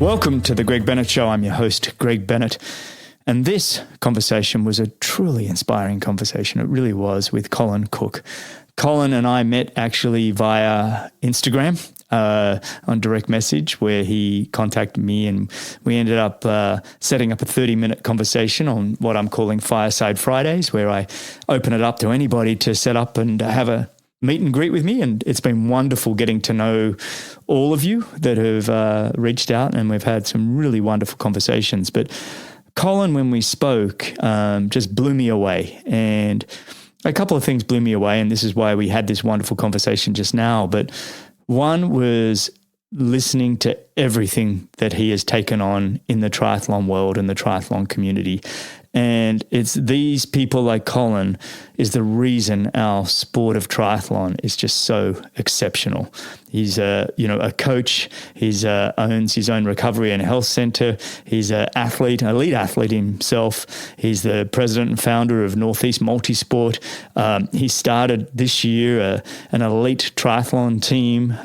Welcome to the Greg Bennett Show. I'm your host, Greg Bennett. And this conversation was a truly inspiring conversation. It really was, with Colin Cook. Colin and I met actually via Instagram on direct message, where he contacted me, and we ended up setting up a 30-minute conversation on what I'm calling Fireside Fridays, where I open it up to anybody to set up and have a meet and greet with me. And it's been wonderful getting to know all of you that have reached out, and we've had some really wonderful conversations. But Colin, when we spoke, just blew me away. And a couple of things blew me away, and this is why we had this wonderful conversation just now. But one was listening to everything that he has taken on in the triathlon world and the triathlon community. And it's these people like Colin is the reason our sport of triathlon is just so exceptional. He's a coach. He's owns his own recovery and health center. He's an athlete, an elite athlete himself. He's the president and founder of NorthEast Multisport. He started this year an elite triathlon team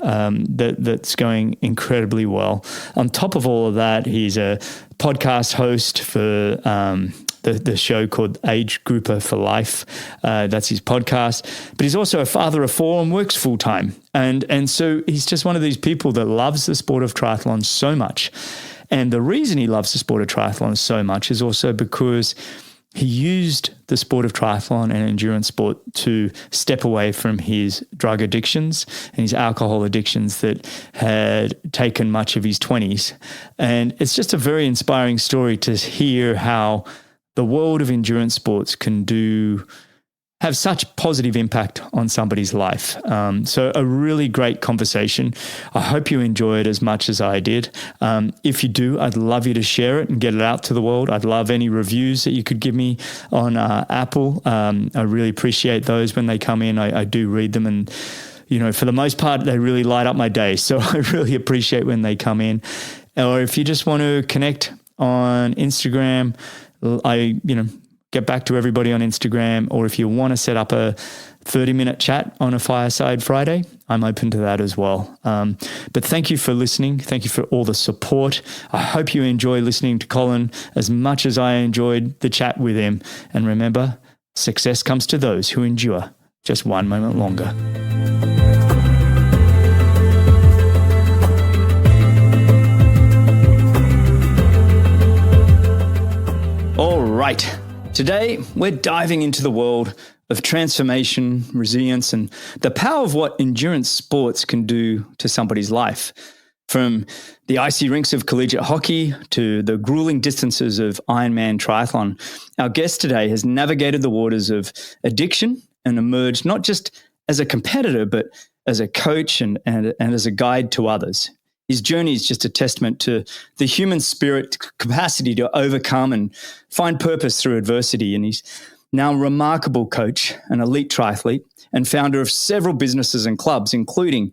that's going incredibly well. On top of all of that, he's a podcast host for the show called Age Grouper for Life. That's his podcast. But he's also a father of four and works full time. And so he's just one of these people that loves the sport of triathlon so much. And the reason he loves the sport of triathlon so much is also because he used the sport of triathlon and endurance sport to step away from his drug addictions and his alcohol addictions that had taken much of his 20s. And it's just a very inspiring story to hear how the world of endurance sports can have such positive impact on somebody's life. So a really great conversation. I hope you enjoy it as much as I did. If you do, I'd love you to share it and get it out to the world. I'd love any reviews that you could give me on Apple. I really appreciate those when they come in. I do read them, and for the most part, they really light up my day. So I really appreciate when they come in. Or if you just want to connect on Instagram, I get back to everybody on Instagram. Or if you want to set up a 30-minute chat on a Fireside Friday, I'm open to that as well. But thank you for listening. Thank you for all the support. I hope you enjoy listening to Colin as much as I enjoyed the chat with him. And remember, success comes to those who endure just one moment longer. All right. Today, we're diving into the world of transformation, resilience, and the power of what endurance sports can do to somebody's life. From the icy rinks of collegiate hockey to the grueling distances of Ironman Triathlon, our guest today has navigated the waters of addiction and emerged not just as a competitor, but as a coach and as a guide to others. His journey is just a testament to the human spirit capacity to overcome and find purpose through adversity. And he's now a remarkable coach, an elite triathlete, and founder of several businesses and clubs, including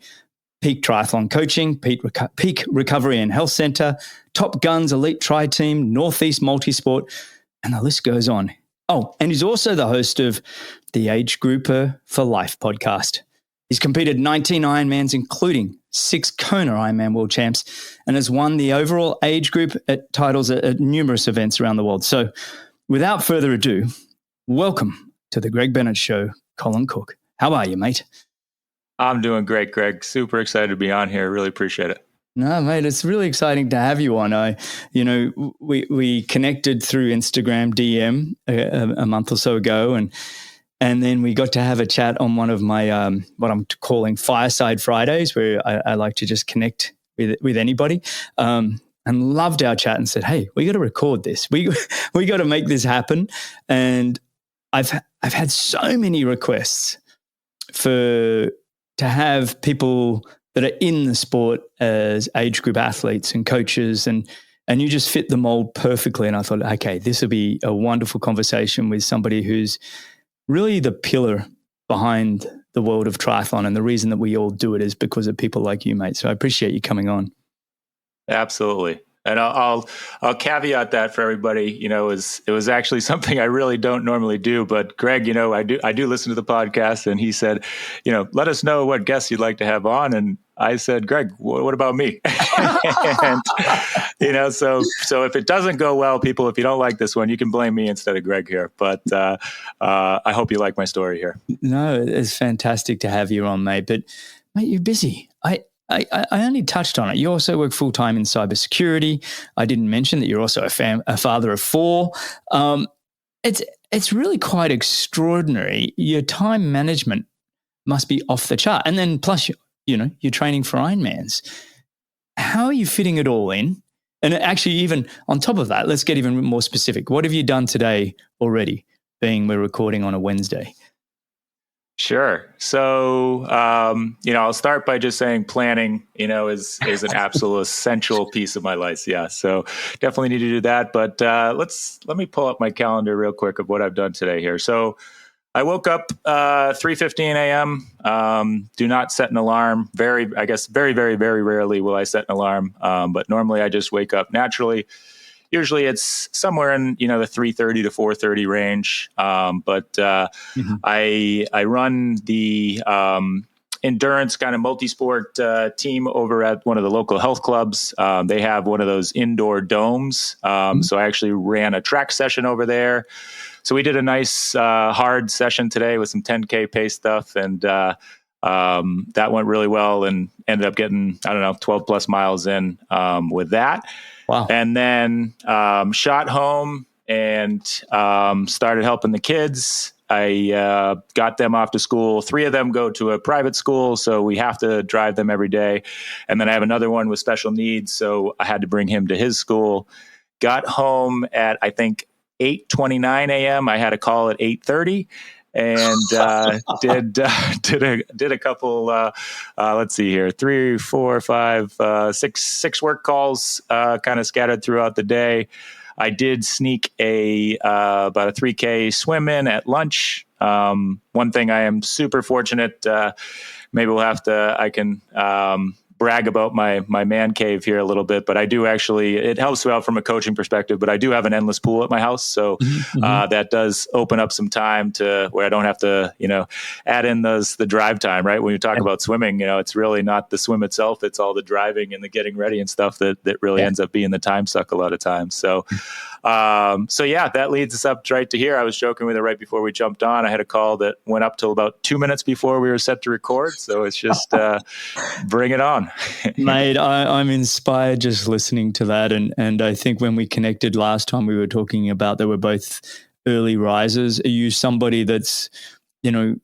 Peak Triathlon Coaching, Peak Recovery and Health Center, Top Gunz Elite Tri Team, NorthEast Multisport, and the list goes on. Oh, and he's also the host of the Age Grouper for Life podcast. He's competed 19 Ironmans, including 6 Kona Ironman World Champs, and has won the overall age group titles at numerous events around the world. So without further ado, welcome to the Greg Bennett Show, Colin Cook. How are you, mate? I'm doing great, Greg. Super excited to be on here. Really appreciate it. No, mate, it's really exciting to have you on. We connected through Instagram DM a month or so ago, and then we got to have a chat on one of my what I'm calling Fireside Fridays, where I like to just connect with anybody. And loved our chat and said, "Hey, we got to record this. We got to make this happen." And I've had so many requests to have people that are in the sport as age group athletes and coaches, and you just fit the mold perfectly. And I thought, okay, this will be a wonderful conversation with somebody who's really the pillar behind the world of triathlon. And the reason that we all do it is because of people like you, mate. So I appreciate you coming on. Absolutely. And I'll caveat that for everybody. You know, it was actually something I really don't normally do. But Greg, you know, I do listen to the podcast, and he said, you know, let us know what guests you'd like to have on. And I said, Greg, what about me? And you know, so if it doesn't go well, people, if you don't like this one, you can blame me instead of Greg here. But I hope you like my story here. No, it's fantastic to have you on, mate. But mate, you're busy. I only touched on it. You also work full-time in cybersecurity. I didn't mention that you're also a father of 4. It's really quite extraordinary. Your time management must be off the chart. And then plus, you know, you're training for Ironmans. How are you fitting it all in? And actually, even on top of that, let's get even more specific. What have you done today already, being we're recording on a Wednesday? Sure. So, you know, I'll start by just saying planning, you know, is an absolute essential piece of my life. Yeah. So definitely need to do that. But let me pull up my calendar real quick of what I've done today here. So I woke up 3:15 a.m. Do not set an alarm. Very, very, very rarely will I set an alarm. But normally I just wake up naturally. Usually it's somewhere in, you know, the 3:30 to 4:30 range. But I run the endurance kind of multisport team over at one of the local health clubs. They have one of those indoor domes. So I actually ran a track session over there. So we did a nice hard session today with some 10K pace stuff. And that went really well and ended up getting, 12 plus miles in with that. Wow. And then shot home and started helping the kids. I got them off to school. 3 of them go to a private school, so we have to drive them every day. And then I have another one with special needs, so I had to bring him to his school. Got home at, I think, 8:29 a.m. I had a call at 8:30. And did a couple. Let's see here, 3, 4, 5, 6 work calls, kind of scattered throughout the day. I did sneak about a 3K swim in at lunch. One thing I am super fortunate. Maybe I can brag about my man cave here a little bit, but I do actually, it helps out from a coaching perspective, but I do have an endless pool at my house. So that does open up some time to where I don't have to, you know, add in the drive time, right? When you talk about swimming, you know, it's really not the swim itself. It's all the driving and the getting ready and stuff that really ends up being the time suck a lot of times. So yeah, that leads us up right to here. I was joking with her right before we jumped on. I had a call that went up till about 2 minutes before we were set to record. So it's just, bring it on. Mate, I'm inspired just listening to that. And I think when we connected last time, we were talking about they were both early risers. Are you somebody that's, you know,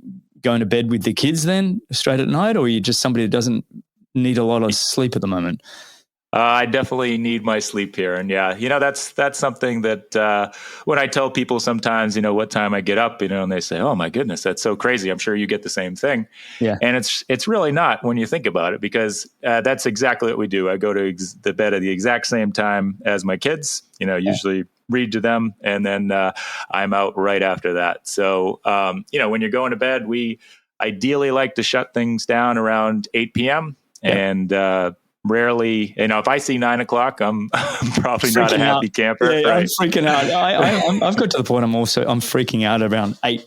going to bed with the kids then straight at night, or are you just somebody that doesn't need a lot of sleep at the moment? I definitely need my sleep here. And yeah, you know, that's something that when I tell people sometimes, you know, what time I get up, you know, and they say, oh my goodness, that's so crazy. I'm sure you get the same thing. Yeah. And it's really not when you think about it, because that's exactly what we do. I go to the bed at the exact same time as my kids, you know, usually read to them, and then I'm out right after that. So, you know, when you're going to bed, we ideally like to shut things down around 8 p.m. And rarely, you know, if I see 9 o'clock, I'm probably not a happy camper. Yeah, right? I'm freaking out. I've got to the point I'm freaking out around 8.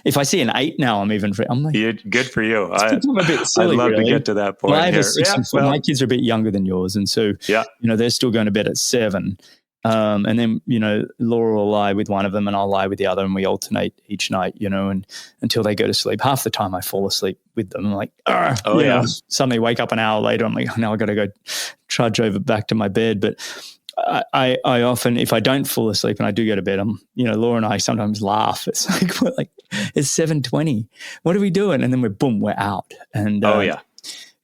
If I see an 8 now, I'm like, good for you. I'm a bit silly. I'd love really. to get to that point. Well, I have a 6 and 4. My kids are a bit younger than yours, and so you know they're still going to bed at 7. And then, you know, Laura will lie with one of them and I'll lie with the other, and we alternate each night, you know, and until they go to sleep. Half the time I fall asleep with them. I'm like, you know, suddenly wake up an hour later. I'm like, now I got to go trudge over back to my bed. But I often, if I don't fall asleep and I do go to bed, Laura and I sometimes laugh. It's like, it's 7:20. What are we doing? And then we're out. And,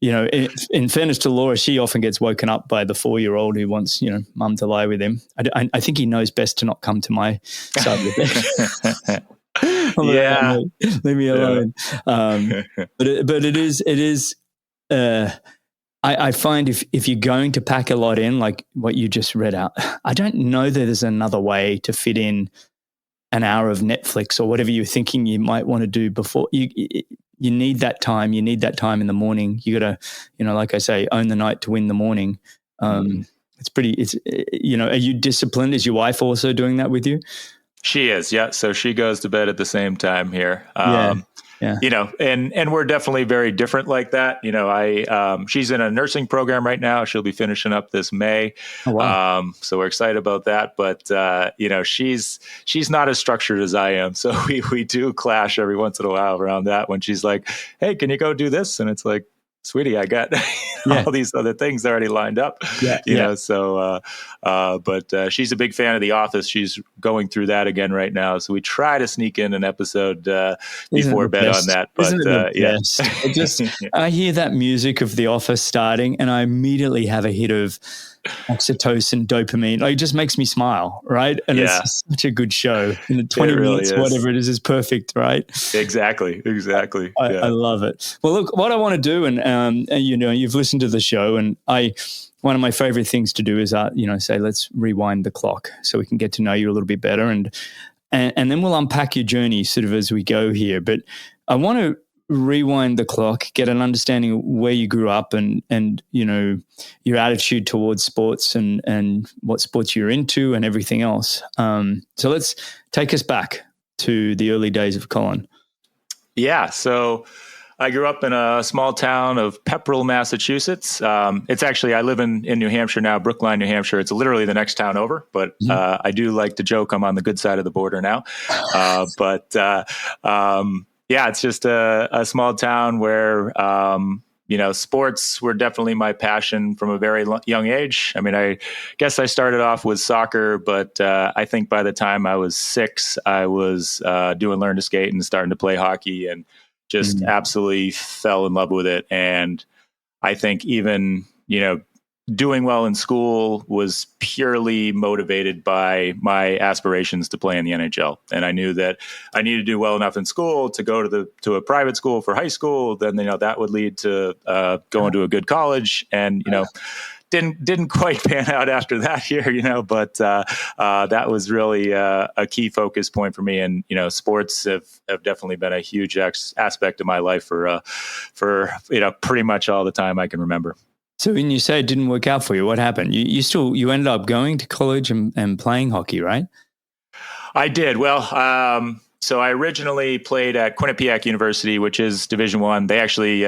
you know, in fairness to Laura, she often gets woken up by the 4-year-old who wants, you know, mum to lie with him. I think he knows best to not come to my side of the bed. Leave me alone. But it is. I find if you're going to pack a lot in, like what you just read out, I don't know that there's another way to fit in an hour of Netflix or whatever you're thinking you might want to do before you need that time. You need that time in the morning. You got to, you know, like I say, own the night to win the morning. Are you disciplined? Is your wife also doing that with you? She is, yeah. So she goes to bed at the same time here. Yeah. And we're definitely very different like that. She's in a nursing program right now. She'll be finishing up this May. Oh, wow. So we're excited about that. But, she's not as structured as I am. So we do clash every once in a while around that when she's like, hey, can you go do this? And it's like, sweetie, I got all these other things already lined up, but she's a big fan of The Office. She's going through that again right now. So we try to sneak in an episode before bed on that. But I hear that music of The Office starting and I immediately have a hit of oxytocin, dopamine. Like, it just makes me smile, right? And it's such a good show. And 20 minutes, whatever it is perfect, right? Exactly. I love it. Well, look, what I want to do, and you've listened to the show, and one of my favorite things to do is, say, let's rewind the clock so we can get to know you a little bit better, and then we'll unpack your journey sort of as we go here. But I want to rewind the clock, get an understanding of where you grew up and your attitude towards sports and what sports you're into and everything else. So let's take us back to the early days of Colin. Yeah. So I grew up in a small town of Pepperell, Massachusetts. It's actually, I live in New Hampshire now, Brookline, New Hampshire. It's literally the next town over, but I do like to joke I'm on the good side of the border now. It's just a small town where, sports were definitely my passion from a very young age. I mean, I guess I started off with soccer, but I think by the time I was 6, I was doing learn to skate and starting to play hockey and just absolutely fell in love with it. And I think even, doing well in school was purely motivated by my aspirations to play in the NHL. And I knew that I needed to do well enough in school to go to a private school for high school. Then, that would lead to going to a good college and, didn't quite pan out after that year, but that was really a key focus point for me. And, sports have definitely been a huge aspect of my life for pretty much all the time I can remember. So when you say it didn't work out for you, what happened? You ended up going to college and playing hockey, right? I did. Well, so I originally played at Quinnipiac University, which is Division I. They actually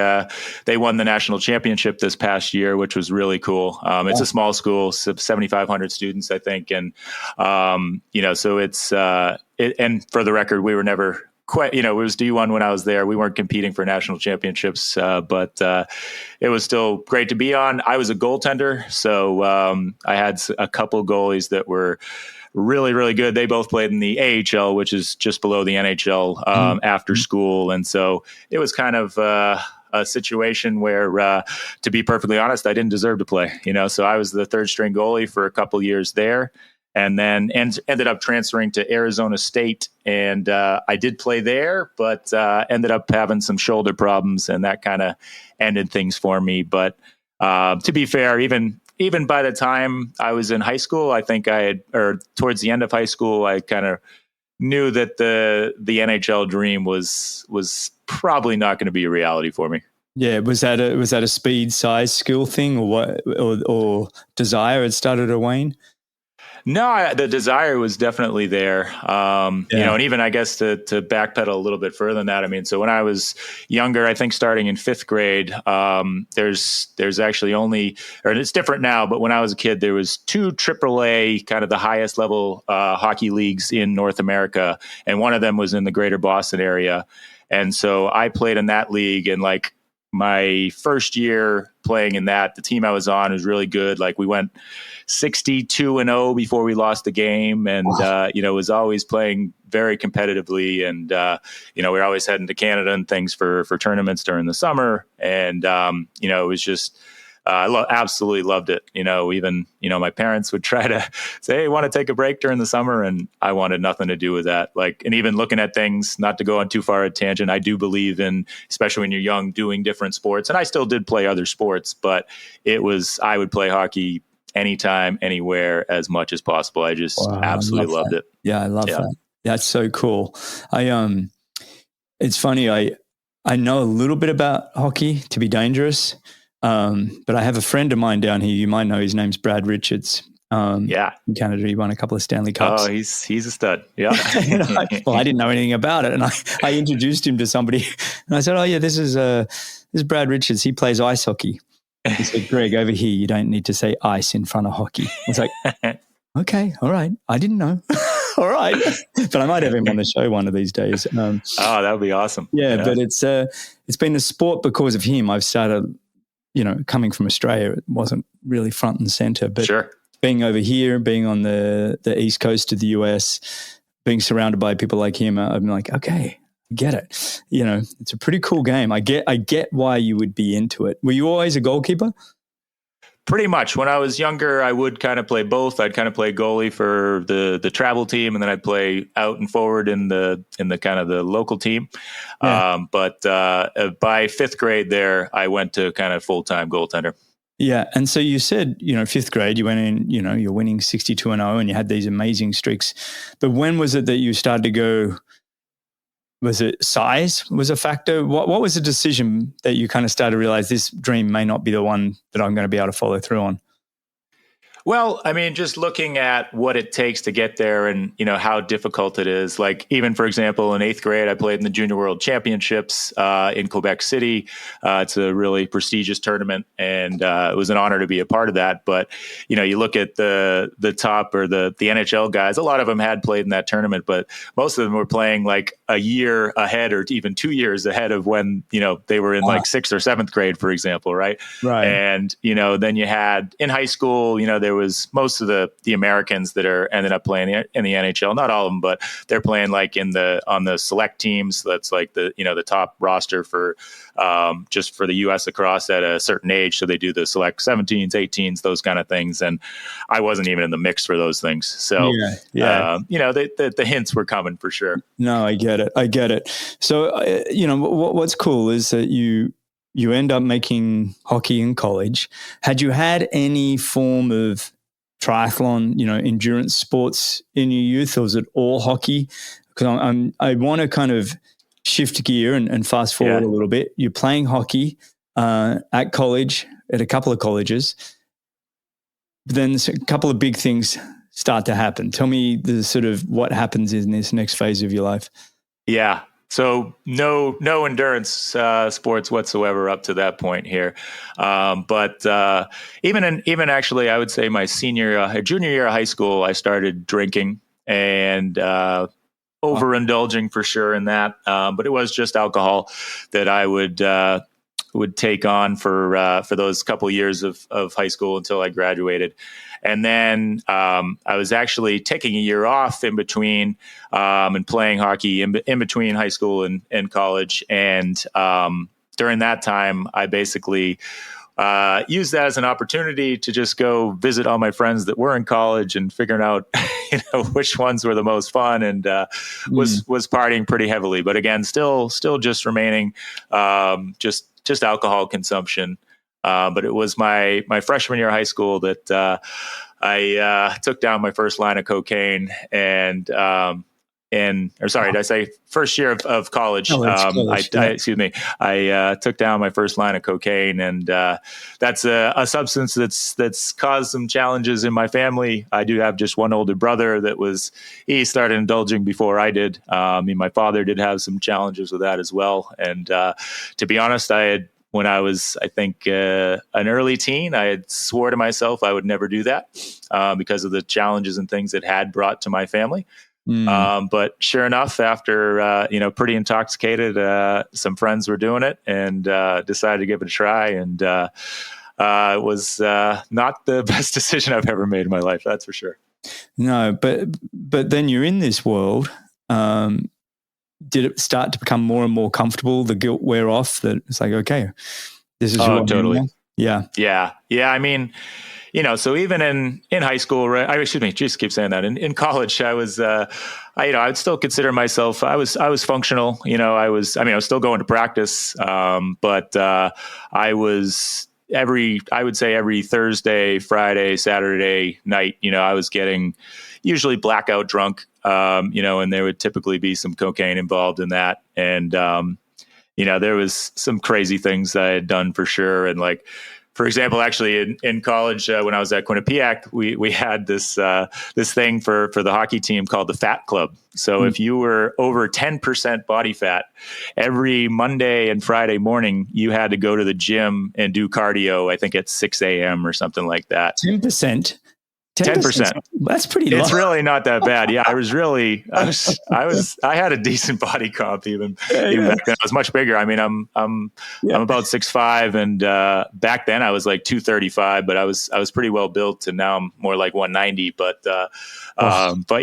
they won the national championship this past year, which was really cool. It's a small school, 7,500 students, I think, and so it's and for the record, we were never quite, it was D1 when I was there. We weren't competing for national championships, but it was still great to be on. I was a goaltender, so I had a couple goalies that were really, really good. They both played in the AHL, which is just below the NHL after school. And so it was kind of a situation where, to be perfectly honest, I didn't deserve to play, so I was the third string goalie for a couple years there. And then ended up transferring to Arizona State. And I did play there, but ended up having some shoulder problems, and that kind of ended things for me. But to be fair, even by the time I was in high school, I think towards the end of high school, I kind of knew that the NHL dream was probably not going to be a reality for me. Yeah, was that a speed, size, skill thing, or what, or desire had started to wane? No, the desire was definitely there. And even I guess to backpedal a little bit further than that. I mean, so when I was younger, I think starting in 5th grade, there's actually only, or it's different now, but when I was a kid, there was 2 AAA, kind of the highest level hockey leagues in North America, and one of them was in the greater Boston area. And so I played in that league, and like my first year playing in that, the team I was on was really good. Like we went 62-0 before we lost the game, and was always playing very competitively, and we were always heading to Canada and things for tournaments during the summer, and it was just I absolutely loved it. Even my parents would try to say, "Hey, want to take a break during the summer?" and I wanted nothing to do with that. And even looking at things, not to go on too far a tangent, I do believe in, especially when you're young, doing different sports, and I still did play other sports, but I would play hockey anytime, anywhere, as much as possible. I just absolutely loved it. Yeah, I love that. That's so cool. It's funny. I know a little bit about hockey, to be dangerous. But I have a friend of mine down here. You might know his name's Brad Richards. Yeah. In Canada, he won a couple of Stanley Cups. Oh, he's a stud. Yeah. I didn't know anything about it, and I introduced him to somebody, and I said, "Oh yeah, this is Brad Richards. He plays ice hockey." He said, "Greg, over here, you don't need to say ice in front of hockey." I was like, "Okay, all right. I didn't know." All right, but I might have him on the show one of these days. Oh, that would be awesome. Yeah, but it's been a sport because of him. I've started, coming from Australia, it wasn't really front and center, but sure. Being over here, being on the East Coast of the US, being surrounded by people like him, I'm like, okay, I get it. It's a pretty cool game. I get why you would be into it. Were you always a goalkeeper? Pretty much. When I was younger, I would kind of play both. I'd kind of play goalie for the travel team, and then I'd play out and forward in the kind of the local team. Yeah. But by fifth grade there, I went to kind of full-time goaltender. Yeah. And so you said, fifth grade, you went in, you're winning 62-0 and you had these amazing streaks. But when was it that you started to go, was it size was a factor? What was the decision that you kind of started to realize this dream may not be the one that I'm going to be able to follow through on? Well, I mean, just looking at what it takes to get there and, how difficult it is. Like even, for example, in eighth grade, I played in the Junior World Championships in Quebec City. It's a really prestigious tournament, and it was an honor to be a part of that. But, you look at the top or the NHL guys, a lot of them had played in that tournament, but most of them were playing like a year ahead or even 2 years ahead of when, they were in like sixth or seventh grade, for example. Right. Right. And, then you had in high school, there was most of the Americans that ended up playing in the NHL, not all of them, but they're playing like on the select teams. That's like the top roster for just for the U.S. lacrosse at a certain age. So they do the select 17s, 18s, those kind of things. And I wasn't even in the mix for those things. So, the hints were coming for sure. No, I get it. So, what's cool is that you end up making hockey in college. Had you had any form of triathlon, endurance sports in your youth, or was it all hockey? Because I want to kind of shift gear and fast forward a little bit. You're playing hockey at college, at a couple of colleges. But then a couple of big things start to happen. Tell me the sort of what happens in this next phase of your life. Yeah. So no endurance sports whatsoever up to that point here. But even actually, I would say my junior year of high school, I started drinking and overindulging for sure in that. But it was just alcohol that I would take on for those couple years of high school until I graduated. And then I was actually taking a year off in between and playing hockey in between high school and college. And during that time, I basically used that as an opportunity to just go visit all my friends that were in college and figuring out, which ones were the most fun, and was partying pretty heavily. But again, still just remaining just alcohol consumption. But it was my freshman year of high school that I took down my first line of cocaine did I say first year of college? I took down my first line of cocaine, and that's a substance that's caused some challenges in my family. I do have just one older brother he started indulging before I did. My father did have some challenges with that as well. And to be honest, when I was, I think, an early teen, I had swore to myself I would never do that because of the challenges and things it had brought to my family. But sure enough, after, pretty intoxicated, some friends were doing it and decided to give it a try. And it was not the best decision I've ever made in my life, that's for sure. No, but then you're in this world. Did it start to become more and more comfortable? The guilt wear off. That it's like, okay, this is totally. Yeah. I mean, so even in high school, right? Just keep saying that. In college, I was, I would still consider myself. I was functional. I was still going to practice, but I was I would say every Thursday, Friday, Saturday night. I was getting usually blackout drunk. And there would typically be some cocaine involved in that. And, there was some crazy things I had done for sure. And like, for example, actually in college, when I was at Quinnipiac, we had this thing for the hockey team called the Fat Club. So if you were over 10% body fat, every Monday and Friday morning, you had to go to the gym and do cardio, I think at 6 a.m. or something like that. 10%. 10%. That's pretty low. It's really not that bad. Yeah, I had a decent body comp even back then. I was much bigger. I mean, I'm about 6'5", and back then I was like 235, but I was pretty well built, and now I'm more like 190. But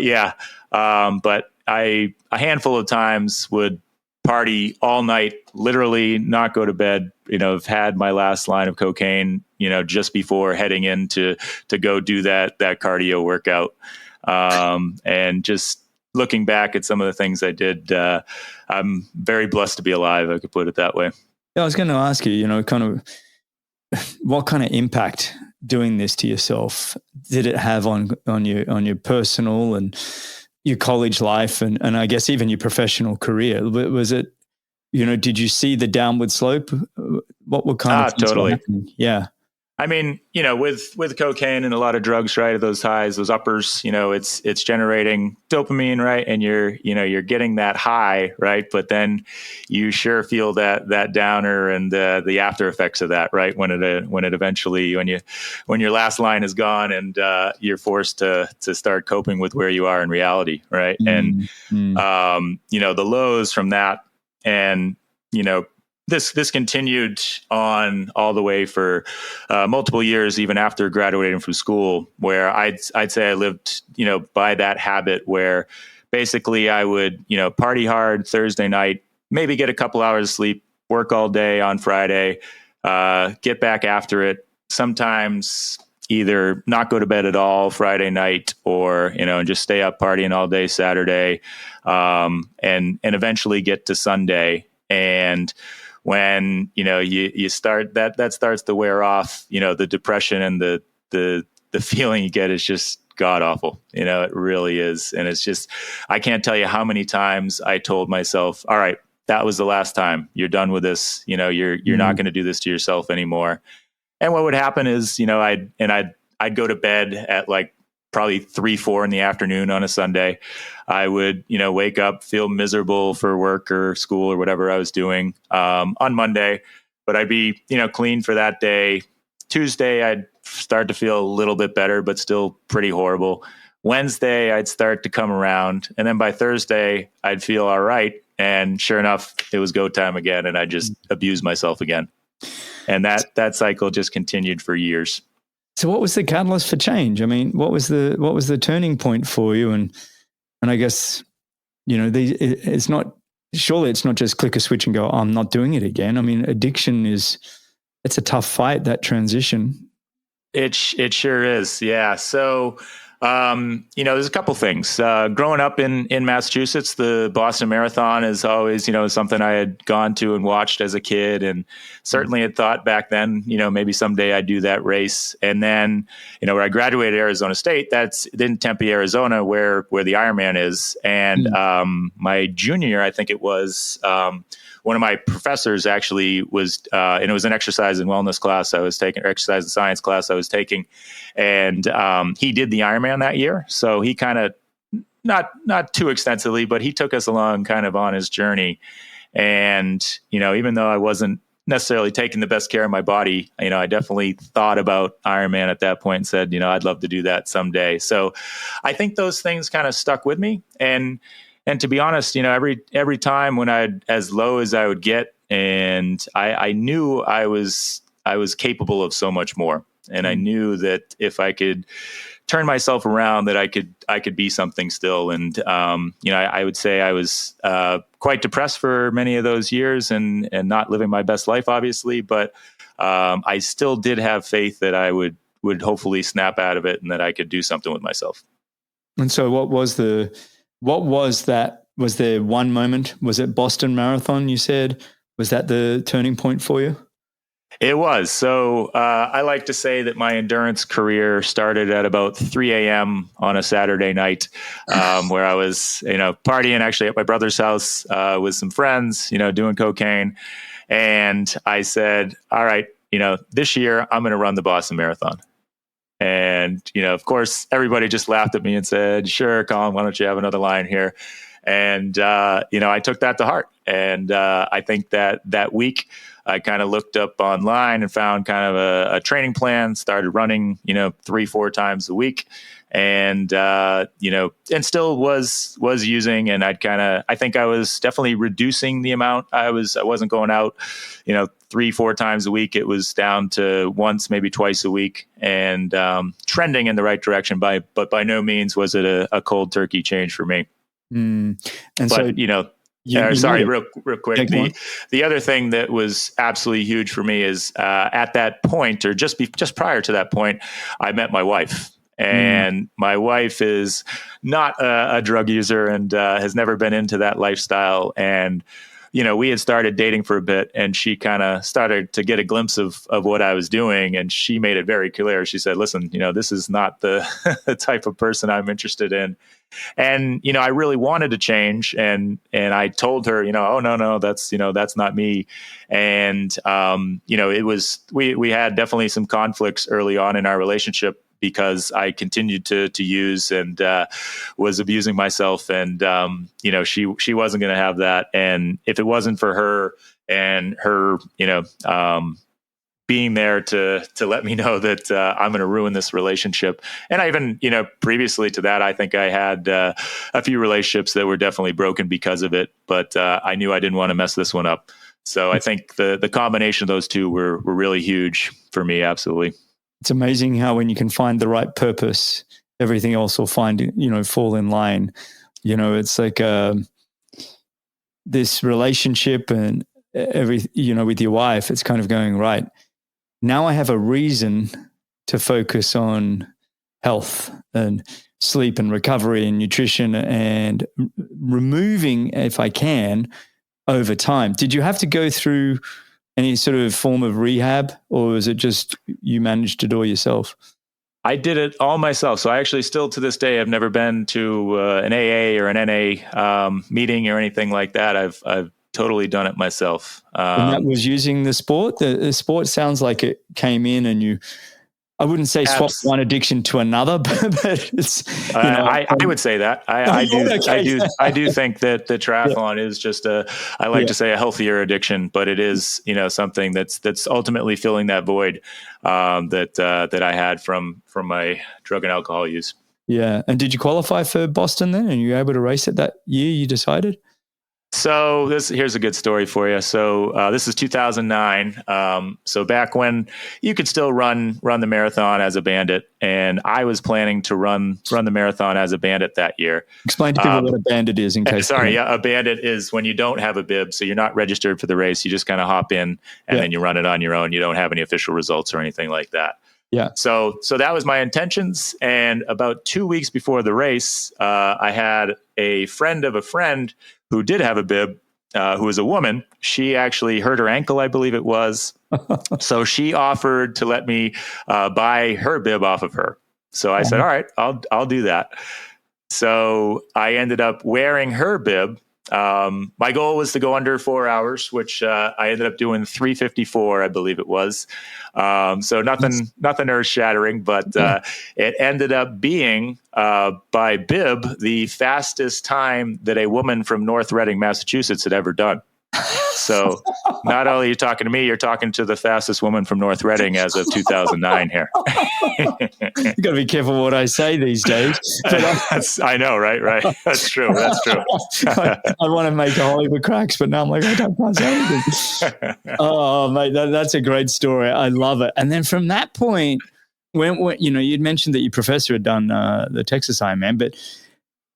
yeah, but I a handful of times would party all night, literally not go to bed. I've had my last line of cocaine, just before heading in to go do that cardio workout. And just looking back at some of the things I did, I'm very blessed to be alive. I could put it that way. Yeah, I was going to ask you, kind of what kind of impact doing this to yourself did it have on your personal and your college life and I guess even your professional career? Was it, did you see the downward slope? What were kind of things totally happening? Yeah. I mean, with cocaine and a lot of drugs, right? Those highs, those uppers, it's generating dopamine, right? And you're getting that high, right? But then you sure feel that downer and the after effects of that, right? When it eventually, when your last line is gone and you're forced to start coping with where you are in reality, right? And the lows from that, and this continued on all the way for multiple years, even after graduating from school, where I'd say I lived, by that habit where basically I would, party hard Thursday night, maybe get a couple hours of sleep, work all day on Friday, get back after it. Sometimes either not go to bed at all Friday night, or, just stay up partying all day Saturday, and eventually get to Sunday. And when, you start that starts to wear off, the depression and the feeling you get is just god awful. It really is. And it's just, I can't tell you how many times I told myself, all right, that was the last time. You're done with this. You're not going to do this to yourself anymore. And what would happen is, I'd go to bed at like probably 3-4 in the afternoon on a Sunday. I would, wake up, feel miserable for work or school or whatever I was doing on Monday, but I'd be, clean for that day. Tuesday, I'd start to feel a little bit better, but still pretty horrible. Wednesday, I'd start to come around. And then by Thursday, I'd feel all right. And sure enough, it was go time again. And I just abused myself again. And that cycle just continued for years. So what was the catalyst for change? I mean, what was the turning point for you? And I guess, it's not just click a switch and go, oh, I'm not doing it again. I mean, addiction it's a tough fight, that transition. It sure is. Yeah. So, there's a couple things. Growing up in Massachusetts, the Boston Marathon is always, something I had gone to and watched as a kid, and certainly had thought back then, maybe someday I'd do that race. And then, where I graduated Arizona State, that's in Tempe, Arizona, where the Ironman is. And my junior year, I think it was, one of my professors actually was, and it was an exercise and wellness class I was taking, or exercise and science class I was taking. And he did the Ironman that year. So he kind of, not too extensively, but he took us along kind of on his journey. And, even though I wasn't necessarily taking the best care of my body, I definitely thought about Ironman at that point and said, I'd love to do that someday. So I think those things kind of stuck with me. And to be honest, every time when as low as I would get, and I knew I was capable of so much more. And I knew that if I could turn myself around, that I could be something still. And, I would say I was quite depressed for many of those years and not living my best life, obviously. But I still did have faith that I would hopefully snap out of it and that I could do something with myself. And so what was that? Was there one moment? Was it Boston Marathon, you said? Was that the turning point for you? It was. So I like to say that my endurance career started at about 3 a.m. on a Saturday night, where I was, partying actually at my brother's house with some friends, doing cocaine. And I said, all right, this year I'm going to run the Boston Marathon. And, of course, everybody just laughed at me and said, sure, Colin, why don't you have another line here? And, I took that to heart. And I think that week I kind of looked up online and found kind of a training plan, started running, 3-4 times a week. And, and still was using, and I think I was definitely reducing the amount I wasn't going out, 3-4 times a week. It was down to once, maybe twice a week, and trending in the right direction but by no means was it a cold turkey change for me. And but, so, sorry, real quick. Yeah, The other thing that was absolutely huge for me is at that point, or just prior to that point, I met my wife. And my wife is not a drug user and has never been into that lifestyle. And, we had started dating for a bit, and she kind of started to get a glimpse of what I was doing. And she made it very clear. She said, listen, this is not the, the type of person I'm interested in. And, I really wanted to change. And I told her, oh, no, that's not me. And, it was, we had definitely some conflicts early on in our relationship, because I continued to use and was abusing myself. And, she wasn't going to have that. And if it wasn't for her and her, being there to let me know that I'm going to ruin this relationship. And I even, previously to that, I think I had a few relationships that were definitely broken because of it. But I knew I didn't want to mess this one up. So I think the combination of those two were really huge for me. Absolutely. It's amazing how when you can find the right purpose, everything else will fall in line. It's like this relationship and with your wife, it's kind of going, right, now I have a reason to focus on health and sleep and recovery and nutrition and removing, if I can, over time. Did you have to go through any sort of form of rehab, or was it just you managed it all yourself? I did it all myself. So I actually still to this day have never been to an AA or an NA meeting or anything like that. I've totally done it myself. And that was using the sport? The sport sounds like it came in and I wouldn't say swap one addiction to another, but it's. I would say that I do think that the triathlon is just to say a healthier addiction, but it is something that's ultimately filling that void that I had from my drug and alcohol use. Yeah, and did you qualify for Boston then? And you were able to race it that year? You decided. So here's a good story for you. So this is 2009. So back when you could still run the marathon as a bandit, and I was planning to run the marathon as a bandit that year. Explain to people what a bandit is in case. Sorry, a bandit is when you don't have a bib, so you're not registered for the race. You just kind of hop in and then you run it on your own. You don't have any official results or anything like that. Yeah. So that was my intentions. And about 2 weeks before the race, I had a friend of a friend who did have a bib, who was a woman. She actually hurt her ankle, I believe it was. So she offered to let me buy her bib off of her. So I said, all right, I'll do that. So I ended up wearing her bib. My goal was to go under 4 hours, which I ended up doing 3:54, I believe it was. So nothing earth shattering, but it ended up being by bib the fastest time that a woman from North Reading, Massachusetts had ever done. So not only are you talking to me, you're talking to the fastest woman from North Reading as of 2009 here. You got to be careful what I say these days. I know, right? That's true. I want to make a Hollywood cracks, but now I'm like, I can't say anything. Oh, mate, that's a great story. I love it. And then from that point, when you'd mentioned that your professor had done the Texas Ironman, but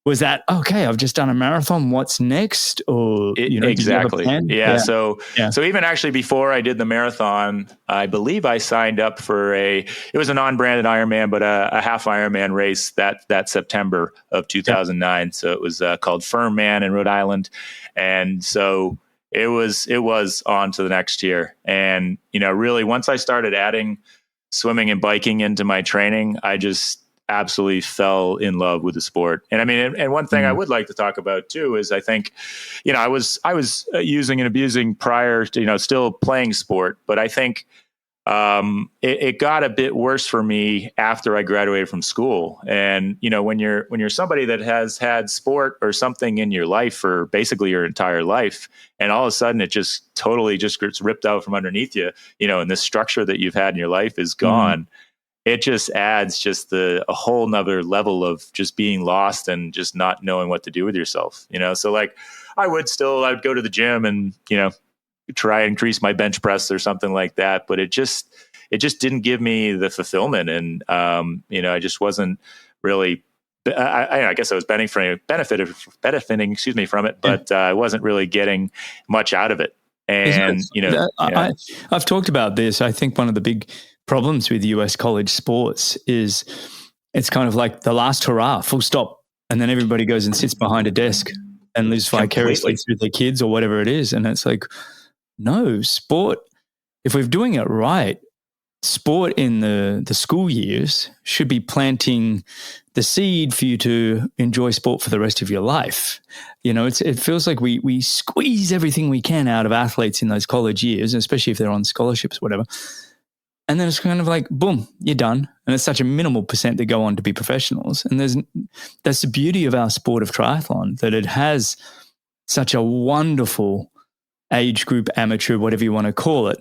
was that, okay, I've just done a marathon, what's next? Or, exactly. Yeah. So even actually before I did the marathon, I believe I signed up for it was a non-branded Ironman, but a half Ironman race that September of 2009. So it was called Firm Man in Rhode Island. And so it was on to the next year. And, really once I started adding swimming and biking into my training, I just absolutely fell in love with the sport. And I mean, and one thing I would like to talk about too is I think, I was using and abusing prior to, still playing sport, but I think it got a bit worse for me after I graduated from school. And, when you're somebody that has had sport or something in your life for basically your entire life, and all of a sudden it just totally just gets ripped out from underneath you, and the structure that you've had in your life is gone. It just adds just a whole nother level of just being lost and just not knowing what to do with yourself, So like I'd go to the gym and, try and increase my bench press or something like that. But it just didn't give me the fulfillment. And, I just wasn't really, I guess I was benefiting, from it, but I wasn't really getting much out of it. And, I've talked about this. I think one of the big problems with US college sports is it's kind of like the last hurrah, full stop. And then everybody goes and sits behind a desk and lives vicariously through their kids or whatever it is. And it's like, no, sport, if we're doing it right, sport in the school years should be planting the seed for you to enjoy sport for the rest of your life. It feels like we squeeze everything we can out of athletes in those college years, especially if they're on scholarships or whatever. And then it's kind of like, boom, you're done. And it's such a minimal percent that go on to be professionals. And that's the beauty of our sport of triathlon, that it has such a wonderful age group, amateur, whatever you want to call it,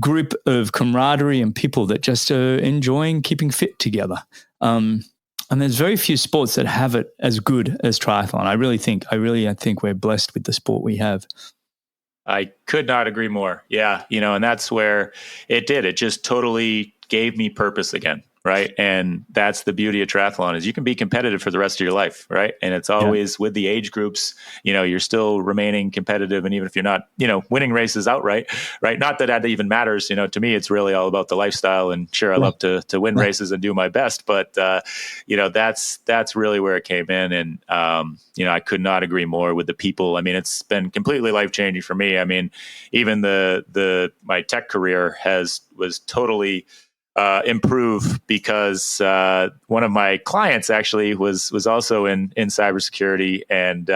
group of camaraderie and people that just are enjoying keeping fit together. And there's very few sports that have it as good as triathlon. I really think we're blessed with the sport we have. I could not agree more. Yeah. And that's where it just totally gave me purpose again. Right. And that's the beauty of triathlon, is you can be competitive for the rest of your life. Right. And it's always with the age groups, you're still remaining competitive. And even if you're not, winning races outright, right. Not that that even matters. To me, it's really all about the lifestyle. And sure, I love to win races and do my best. But, that's really where it came in. And, I could not agree more with the people. I mean, it's been completely life-changing for me. I mean, even my tech career was totally improve, because one of my clients actually was also in cybersecurity, and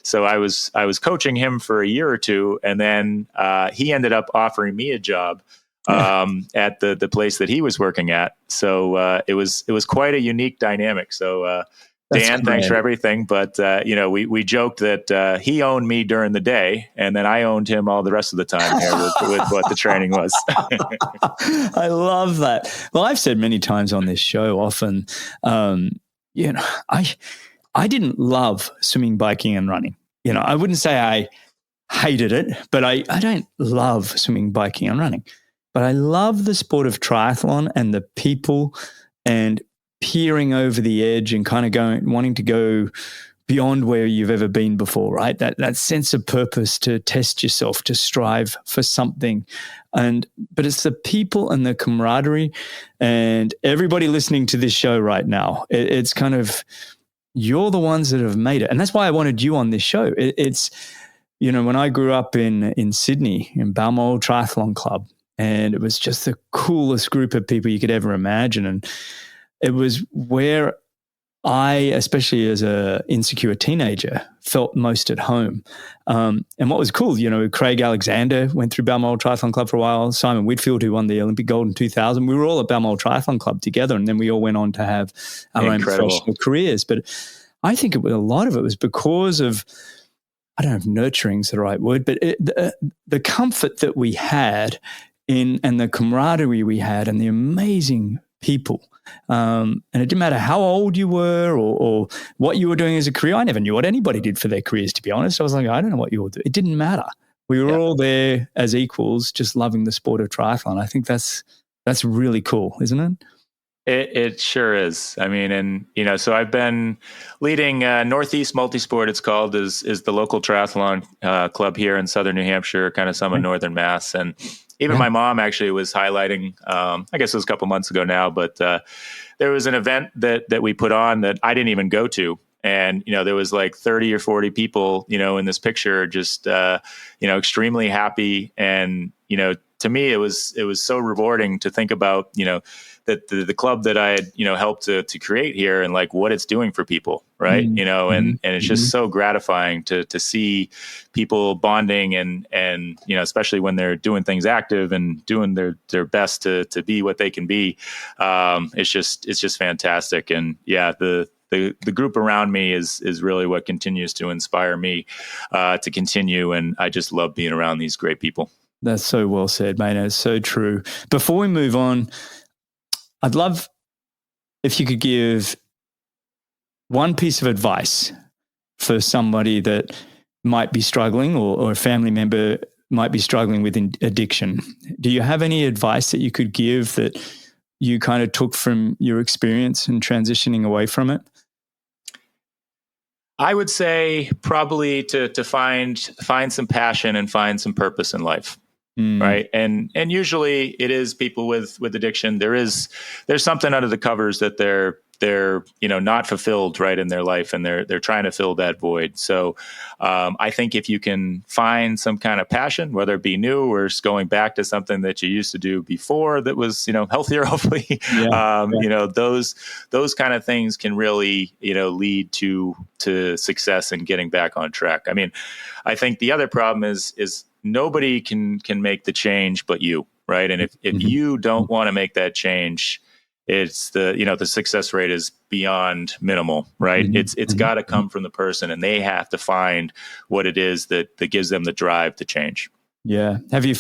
so I was coaching him for a year or two, and then he ended up offering me a job at the place that he was working at. So it was quite a unique dynamic. So Dan, thanks for everything. But, we joked that he owned me during the day, and then I owned him all the rest of the time here with what the training was. I love that. Well, I've said many times on this show often, I didn't love swimming, biking, and running. I wouldn't say I hated it, but I don't love swimming, biking, and running. But I love the sport of triathlon and the people and peering over the edge and kind of wanting to go beyond where you've ever been before, right? That sense of purpose to test yourself, to strive for something. But it's the people and the camaraderie, and everybody listening to this show right now, it's kind of, you're the ones that have made it. And that's why I wanted you on this show. It's, when I grew up in Sydney, in Balmoral Triathlon Club, and it was just the coolest group of people you could ever imagine. And it was where I, especially as a insecure teenager, felt most at home. And what was cool, Craig Alexander went through Balmoral Triathlon Club for a while. Simon Whitfield, who won the Olympic gold in 2000, we were all at Balmoral Triathlon Club together, and then we all went on to have our own professional careers. But I think a lot of it was because of, I don't know if nurturing is the right word, but the comfort that we had and the camaraderie we had and the amazing people. And it didn't matter how old you were or what you were doing as a career. I never knew what anybody did for their careers, to be honest. I was like, I don't know what you all do. It didn't matter. We were all there as equals, just loving the sport of triathlon. I think that's really cool, isn't it? It sure is. I mean, and, so I've been leading NorthEast Multisport, it's called, is the local triathlon club here in Southern New Hampshire, kind of some in Northern Mass. And even my mom actually was highlighting, I guess it was a couple months ago now, but there was an event that we put on that I didn't even go to. And, there was like 30 or 40 people, in this picture, just, extremely happy. And, to me, it was so rewarding to think about, that the club that I had, helped to create here and like what it's doing for people. Right. And it's just so gratifying to see people bonding and, especially when they're doing things active and doing their best to be what they can be. It's just fantastic. And yeah, the group around me is really what continues to inspire me to continue. And I just love being around these great people. That's so well said, mate. It's so true. Before we move on, I'd love if you could give one piece of advice for somebody that might be struggling or a family member might be struggling with addiction. Do you have any advice that you could give that you kind of took from your experience and transitioning away from it? I would say probably to find some passion and find some purpose in life. Right. And usually it is people with addiction. There's something under the covers that they're not fulfilled right in their life, and they're trying to fill that void. So I think if you can find some kind of passion, whether it be new or just going back to something that you used to do before that was healthier, hopefully, those kind of things can really lead to success and getting back on track. I mean, I think the other problem is nobody can make the change but you, right? And if you don't want to make that change, it's the success rate is beyond minimal, right? It's got to come from the person, and they have to find what it is that gives them the drive to change. Yeah. Have you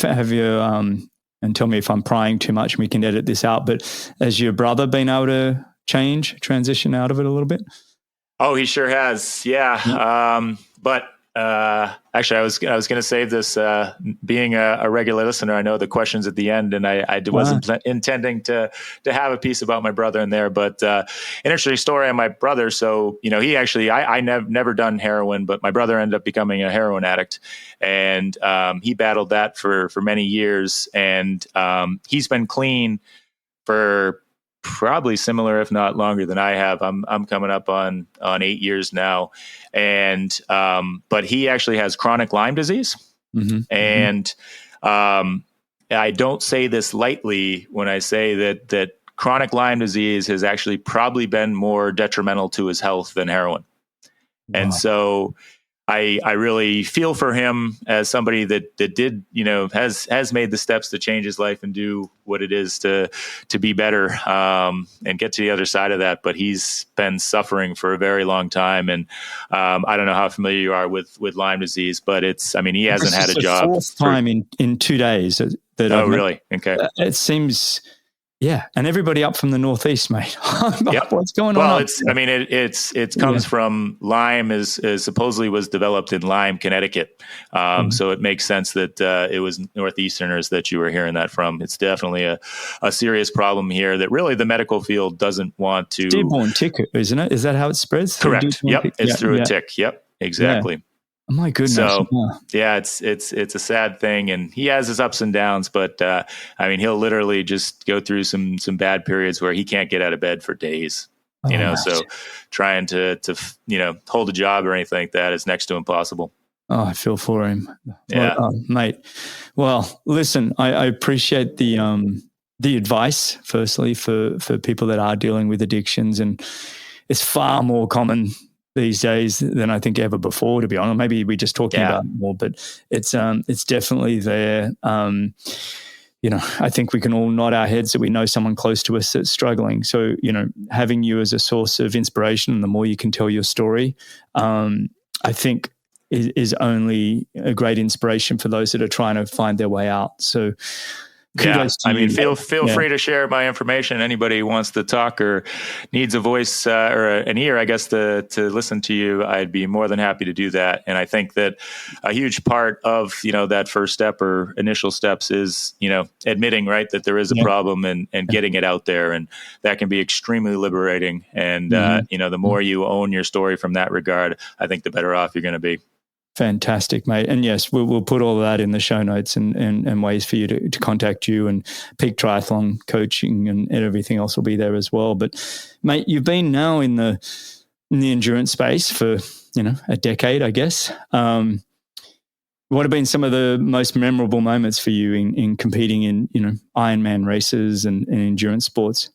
and tell me if I'm prying too much and we can edit this out, but has your brother been able to transition out of it a little bit? Oh, he sure has. Yeah. But actually, I was going to save this. Being a regular listener, I know the questions at the end, and I wasn't intending to have a piece about my brother in there. But an interesting story on my brother. So he actually I never done heroin, but my brother ended up becoming a heroin addict, and he battled that for many years, and he's been clean for probably similar, if not longer than I have. I'm coming up on 8 years now. And, but he actually has chronic Lyme disease. And, I don't say this lightly when I say that chronic Lyme disease has actually probably been more detrimental to his health than heroin. Wow. And so I really feel for him as somebody that did, has made the steps to change his life and do what it is to be better, and get to the other side of that. But he's been suffering for a very long time. And I don't know how familiar you are with Lyme disease, but he hasn't had a job. Fourth time in 2 days. Really? Okay. It seems... Yeah, and everybody up from the Northeast, mate. Yep. What's going on? Well, it comes from Lyme is supposedly was developed in Lyme, Connecticut. So it makes sense that it was Northeasterners that you were hearing that from. It's definitely a serious problem here that really the medical field doesn't want to. Deerborn tick, isn't it? Is that how it spreads? Correct. Yep, it's through a tick. Yep, exactly. Yeah. Oh my goodness. So yeah, it's a sad thing, and he has his ups and downs, but he'll literally just go through some bad periods where he can't get out of bed for days, so trying to hold a job or anything like that is next to impossible. Oh, I feel for him. Yeah. Mate. Well, listen, I appreciate the advice, firstly, for people that are dealing with addictions, and it's far more common these days than I think ever before, to be honest. Maybe we're just talking about it more, but it's definitely there. I think we can all nod our heads that we know someone close to us that's struggling. So, having you as a source of inspiration, and the more you can tell your story, I think is only a great inspiration for those that are trying to find their way out. So, feel free to share my information. Anybody who wants to talk or needs a voice or an ear, I guess, to listen to you, I'd be more than happy to do that. And I think that a huge part of, that first step or initial steps is, admitting, right, that there is a problem and getting it out there. And that can be extremely liberating. And, the more you own your story from that regard, I think the better off you're going to be. Fantastic, mate. And yes, we'll put all of that in the show notes and ways for you to contact you, and Peak Triathlon Coaching and everything else will be there as well. But mate, you've been now in the in the endurance space for, a decade, I guess. What have been some of the most memorable moments for you in competing in, Ironman races and endurance sports?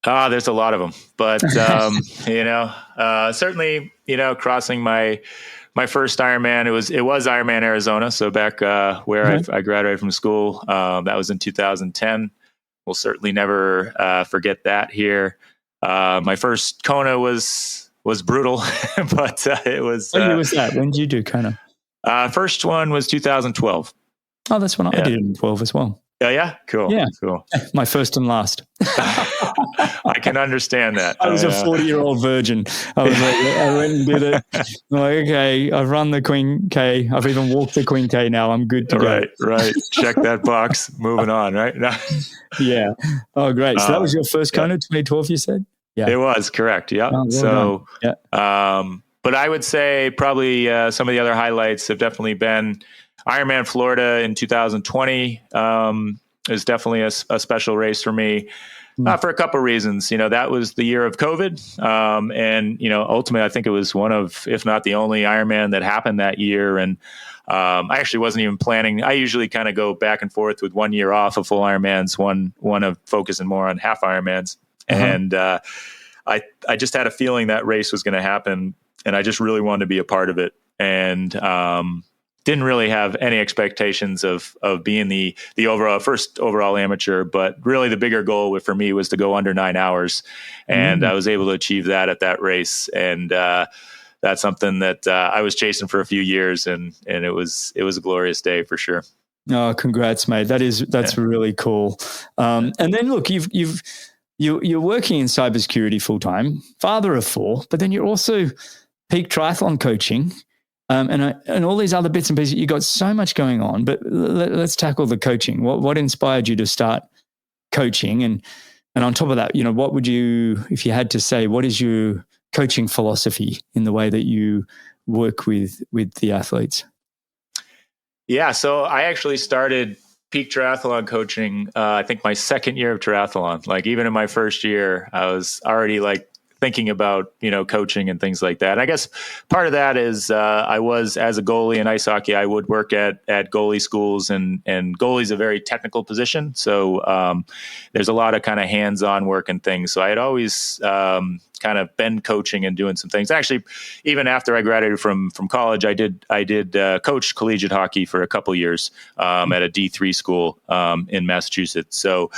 There's a lot of them, but, certainly, crossing my first Ironman, it was Ironman Arizona. So back, where I graduated from school, that was in 2010. We'll certainly never, forget that here. My first Kona was brutal, but, it was, what year was that? When did you do Kona? First one was 2012. Oh, that's when I did it in 12 as well. Oh, yeah? Cool. Yeah. Cool. My first and last. I can understand that. I was a 40-year-old virgin. I was like, I went and did it. I'm like, okay, I've run the Queen K. I've even walked the Queen K now. I'm good to go. Right. Check that box. Moving on, right? Yeah. Oh, great. So that was your first Kona, 2012, you said? Yeah. It was, correct. Yeah. Oh, well done. But I would say probably some of the other highlights have definitely been Ironman Florida in 2020 is definitely a special race for me for a couple of reasons. That was the year of COVID. And, ultimately, I think it was one of, if not the only Ironman that happened that year. And I actually wasn't even planning. I usually kind of go back and forth with 1 year off of full Ironmans, one of focusing more on half Ironmans. And I just had a feeling that race was going to happen. And I just really wanted to be a part of it. And didn't really have any expectations of being the first overall amateur, but really the bigger goal for me was to go under 9 hours. And I was able to achieve that at that race. And that's something that I was chasing for a few years, and it was a glorious day for sure. Oh, congrats, mate. That's really cool. And then look, you're working in cybersecurity full time, father of 4, but then you're also Peak Triathlon Coaching, and all these other bits and pieces. You got so much going on, but let's tackle the coaching. What inspired you to start coaching? And on top of that, what would you, if you had to say, what is your coaching philosophy in the way that you work with the athletes? Yeah, so I actually started Peak Triathlon Coaching, I think my second year of triathlon. Like even in my first year, I was already thinking about, coaching and things like that. And I guess part of that is I was, as a goalie in ice hockey, I would work at goalie schools, and goalie is a very technical position. So there's a lot of kind of hands-on work and things. So I had always kind of been coaching and doing some things. Actually, even after I graduated from college, I did coach collegiate hockey for a couple years at a D3 school in Massachusetts. So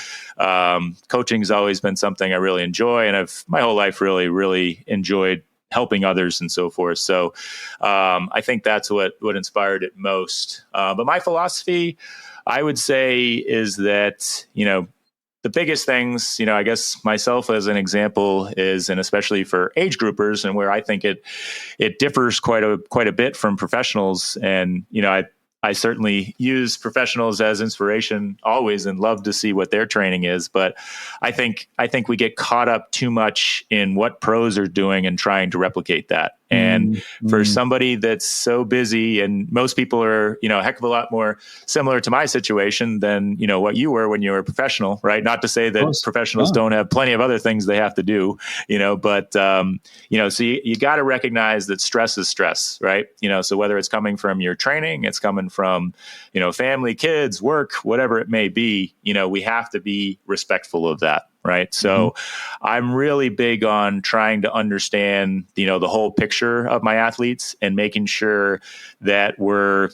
coaching has always been something I really enjoy, and I've my whole life really enjoyed helping others and so forth. So I think that's what inspired it most. But my philosophy, I would say, is that, the biggest things, I guess myself as an example is, and especially for age groupers, and where I think it differs quite a bit from professionals. And, I certainly use professionals as inspiration always, and love to see what their training is. But I think we get caught up too much in what pros are doing and trying to replicate that. And for somebody that's so busy, and most people are, a heck of a lot more similar to my situation than, what you were when you were a professional, right? Not to say that professionals don't have plenty of other things they have to do, but, so you got to recognize that stress is stress, right? So whether it's coming from your training, it's coming from, family, kids, work, whatever it may be, we have to be respectful of that. Right. So I'm really big on trying to understand, the whole picture of my athletes, and making sure that we're,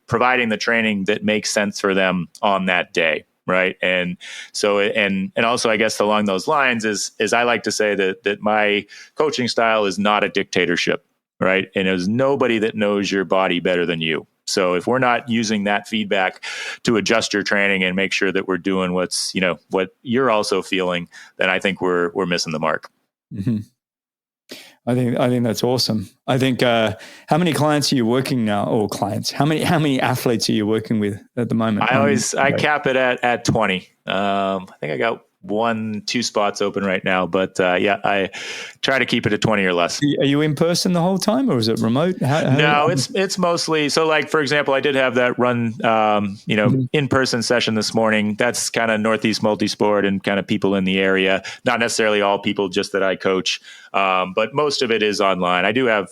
providing the training that makes sense for them on that day. Right. And so, and also, I guess along those lines is I like to say that my coaching style is not a dictatorship. Right. And there's nobody that knows your body better than you. So if we're not using that feedback to adjust your training and make sure that we're doing what's, what you're also feeling, then I think we're missing the mark. Mm-hmm. I think that's awesome. I think, how many clients are you working now, or clients? How many athletes are you working with at the moment? I cap it at 20. I think I got 2 spots open right now, but I try to keep it at 20 or less. Are you in person the whole time, or is it remote? No, it's mostly, so like, for example, I did have that run, in-person session this morning. That's kind of NorthEast Multisport and kind of people in the area, not necessarily all people just that I coach. But most of it is online. I do have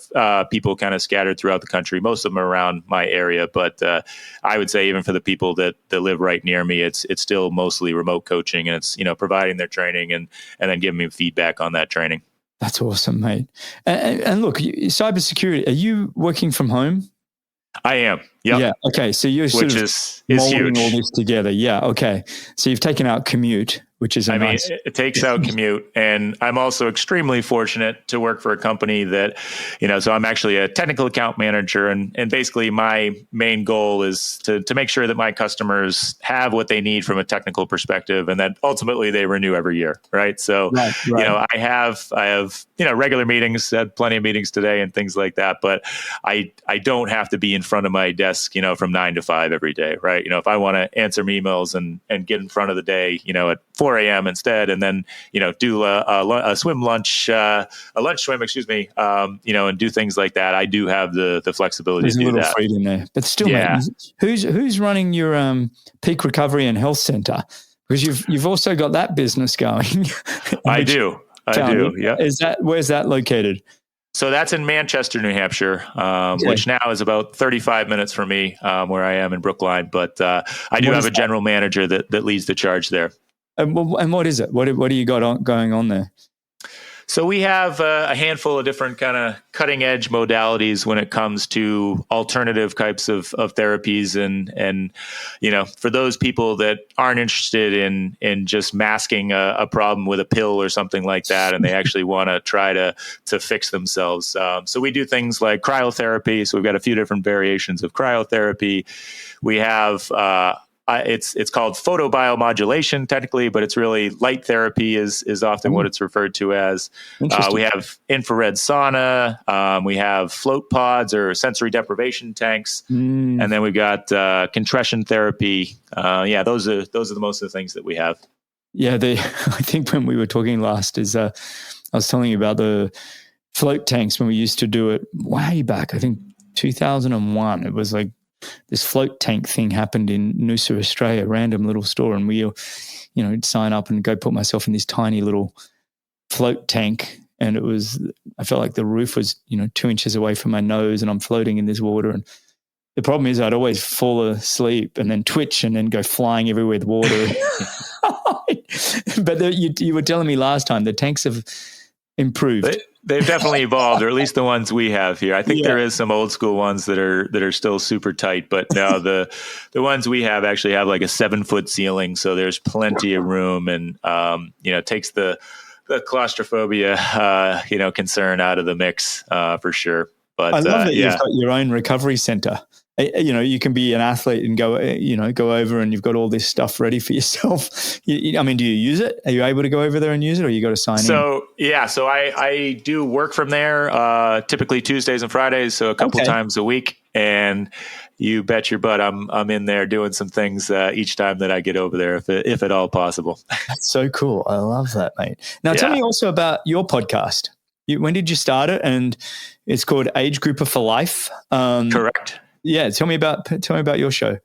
people kind of scattered throughout the country. Most of them are around my area, but I would say even for the people that live right near me, it's still mostly remote coaching, and it's providing their training and then giving me feedback on that training. That's awesome, mate. And look, cybersecurity. Are you working from home? I am. Yep. Yeah. Okay. So you're sort which of is molding huge. all this together. Yeah. Okay. So you've taken out commute, which is it takes out commute. And I'm also extremely fortunate to work for a company that, so I'm actually a technical account manager. And basically my main goal is to make sure that my customers have what they need from a technical perspective, and that ultimately they renew every year. Right. So, right. I have regular meetings, had plenty of meetings today and things like that, but I don't have to be in front of my desk, from 9 to 5 every day. Right. If I want to answer emails and get in front of the day, at 4 a.m. instead, and then do a lunch swim, and do things like that. I do have the flexibility to do that. There's a little freedom there, but still, mate, who's running your Peak Recovery and Health Center? Because you've also got that business going. I do. Yeah. Where's that located? So that's in Manchester, New Hampshire, which now is about 35 minutes from me, where I am in Brookline. But I do have a general manager that leads the charge there. And what is it? What do you got going on there? So we have a handful of different kind of cutting edge modalities when it comes to alternative types of therapies. And for those people that aren't interested in just masking a problem with a pill or something like that, and they actually want to try to fix themselves. So we do things like cryotherapy. So we've got a few different variations of cryotherapy. We have it's called photobiomodulation technically, but it's really light therapy is often what it's referred to as. We have infrared sauna. We have float pods or sensory deprivation tanks, and then we've got compression therapy. Those are the most of the things that we have. Yeah, I think when we were talking last I was telling you about the float tanks when we used to do it way back. I think 2001. It was like this float tank thing happened in Noosa, Australia, a random little store. And we, sign up and go put myself in this tiny little float tank. And I felt like the roof was, 2 inches away from my nose, and I'm floating in this water. And the problem is I'd always fall asleep and then twitch and then go flying everywhere with water. But you were telling me last time the tanks have improved. They've definitely evolved, or at least the ones we have here. I think there is some old school ones that are still super tight, but no, the ones we have actually have like a 7-foot ceiling, so there's plenty of room, and takes the claustrophobia concern out of the mix for sure. But I love that you've got your own recovery center. You can be an athlete and go over, and you've got all this stuff ready for yourself. Do you use it? Are you able to go over there and use it, or you got to sign in? So I do work from there, typically Tuesdays and Fridays, so a couple times a week. And you bet your butt I'm in there doing some things each time that I get over there, if at all possible. That's so cool. I love that, mate. Now tell me also about your podcast. When did you start it? And it's called Age Grouper for Life. Correct. Yeah, tell me about your show.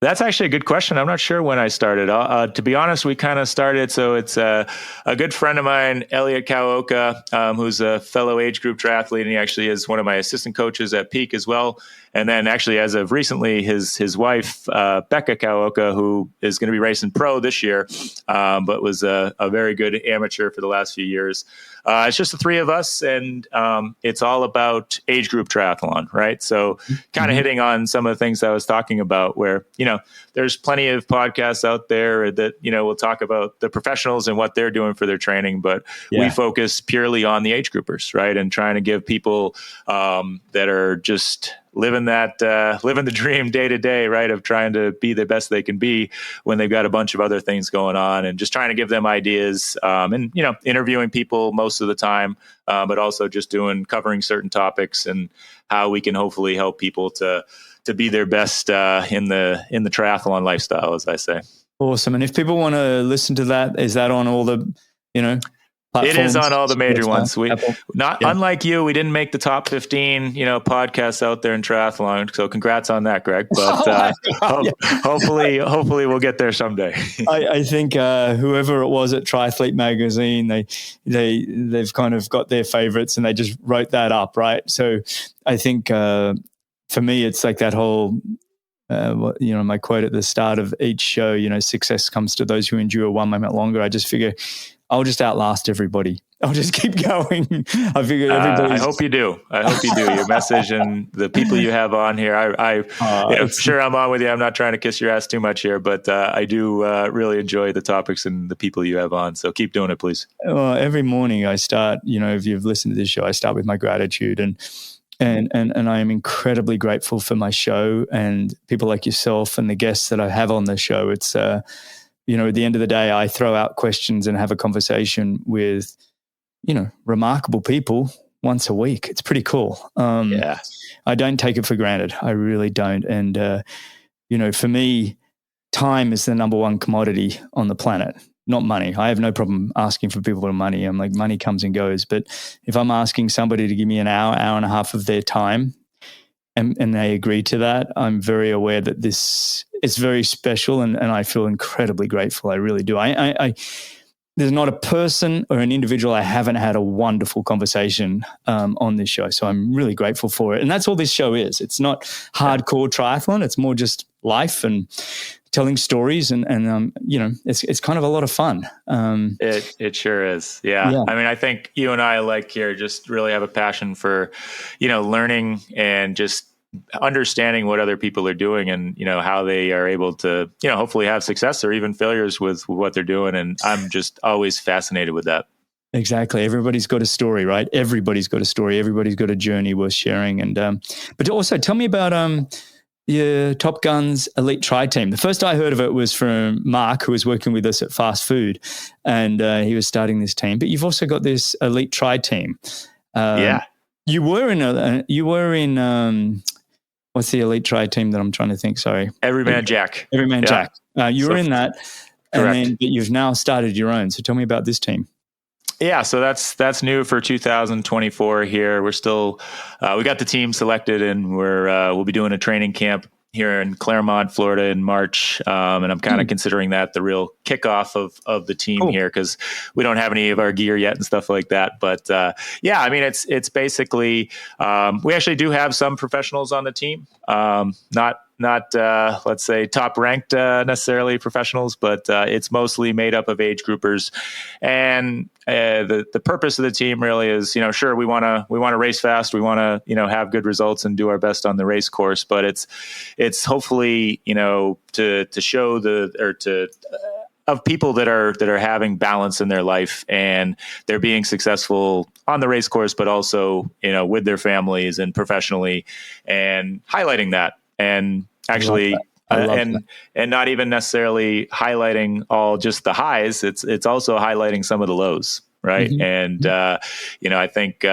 That's actually a good question. I'm not sure when I started. To be honest, we kind of started. So it's a good friend of mine, Elliot Kawaoka, who's a fellow age group triathlete, and he actually is one of my assistant coaches at Peak as well. And then actually, as of recently, his wife, Becca Kawaoka, who is going to be racing pro this year, but was a very good amateur for the last few years. It's just the three of us, and it's all about age group triathlon, right? So kind of hitting on some of the things I was talking about where, there's plenty of podcasts out there that, will talk about the professionals and what they're doing for their training, but we focus purely on the age groupers, right? And trying to give people that are just living the dream day to day, right? Of trying to be the best they can be when they've got a bunch of other things going on, and just trying to give them ideas, and, interviewing people most of the time, but also just covering certain topics and how we can hopefully help people to be their best, in the triathlon lifestyle, as I say. Awesome. And if people want to listen to that, is that on all the, platforms? It is on all the major ones. Yeah. Unlike you, we didn't make the top 15, podcasts out there in triathlon. So congrats on that, Greg. But hopefully we'll get there someday. I think whoever it was at Triathlete magazine, they've kind of got their favorites and they just wrote that up, right? So I think for me, it's like that whole. My quote at the start of each show, success comes to those who endure 1 moment longer. I just figure I'll just outlast everybody. I'll just keep going. I figure everybody. I hope you do. Your message and the people you have on here. I'm sure I'm on with you. I'm not trying to kiss your ass too much here, but I do really enjoy the topics and the people you have on. So keep doing it, please. Every morning I start, if you've listened to this show, I start with my gratitude and I am incredibly grateful for my show and people like yourself and the guests that I have on the show. It's, at the end of the day, I throw out questions and have a conversation with, remarkable people once a week. It's pretty cool. I don't take it for granted. I really don't. And, for me, time is the number one commodity on the planet. Not money. I have no problem asking for people for money. I'm like, money comes and goes. But if I'm asking somebody to give me an hour and a half of their time and they agree to that, I'm very aware that this is very special and I feel incredibly grateful. I really do. There's not a person or an individual I haven't had a wonderful conversation on this show. So I'm really grateful for it. And that's all this show is. It's not hardcore triathlon. It's more just life and telling stories and it's kind of a lot of fun. It sure is. Yeah. I mean, I think you and I just really have a passion for, learning and just understanding what other people are doing and, how they are able to, hopefully have success or even failures with what they're doing. And I'm just always fascinated with that. Exactly. Everybody's got a story, right? Everybody's got a story. Everybody's got a journey worth sharing. And, but also tell me about, Top Gunz Elite Tri Team. The first I heard of it was from Mark, who was working with us at Fast Food, and he was starting this team. But you've also got this Elite Tri Team. You were in what's the Elite Tri Team that I'm trying to think? Sorry, Everyman Jack. Everyman Jack. You were in that, correct. But you've now started your own. So tell me about this team. Yeah, so that's new for 2024 here. We're still, we got the team selected and we'll be doing a training camp here in Claremont, Florida in March. And I'm kind of considering that the real kickoff of the team here because we don't have any of our gear yet and stuff like that. But I mean, it's basically, we actually do have some professionals on the team, not let's say top ranked necessarily professionals, but it's mostly made up of age groupers. And the purpose of the team really is, sure, we want to race fast. We want to, have good results and do our best on the race course, but it's hopefully, to show of people that are having balance in their life and they're being successful on the race course, but also, with their families and professionally and highlighting that and actually, and not even necessarily highlighting all just the highs. It's also highlighting some of the lows. Right. Mm-hmm. And, I think,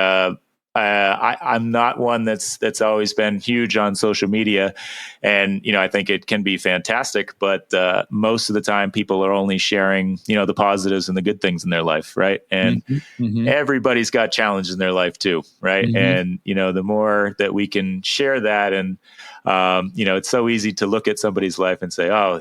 I'm not one that's always been huge on social media and, I think it can be fantastic, but, most of the time people are only sharing, the positives and the good things in their life. Right. And everybody's got challenges in their life too. Right. And, the more that we can share that and, it's so easy to look at somebody's life and say, oh,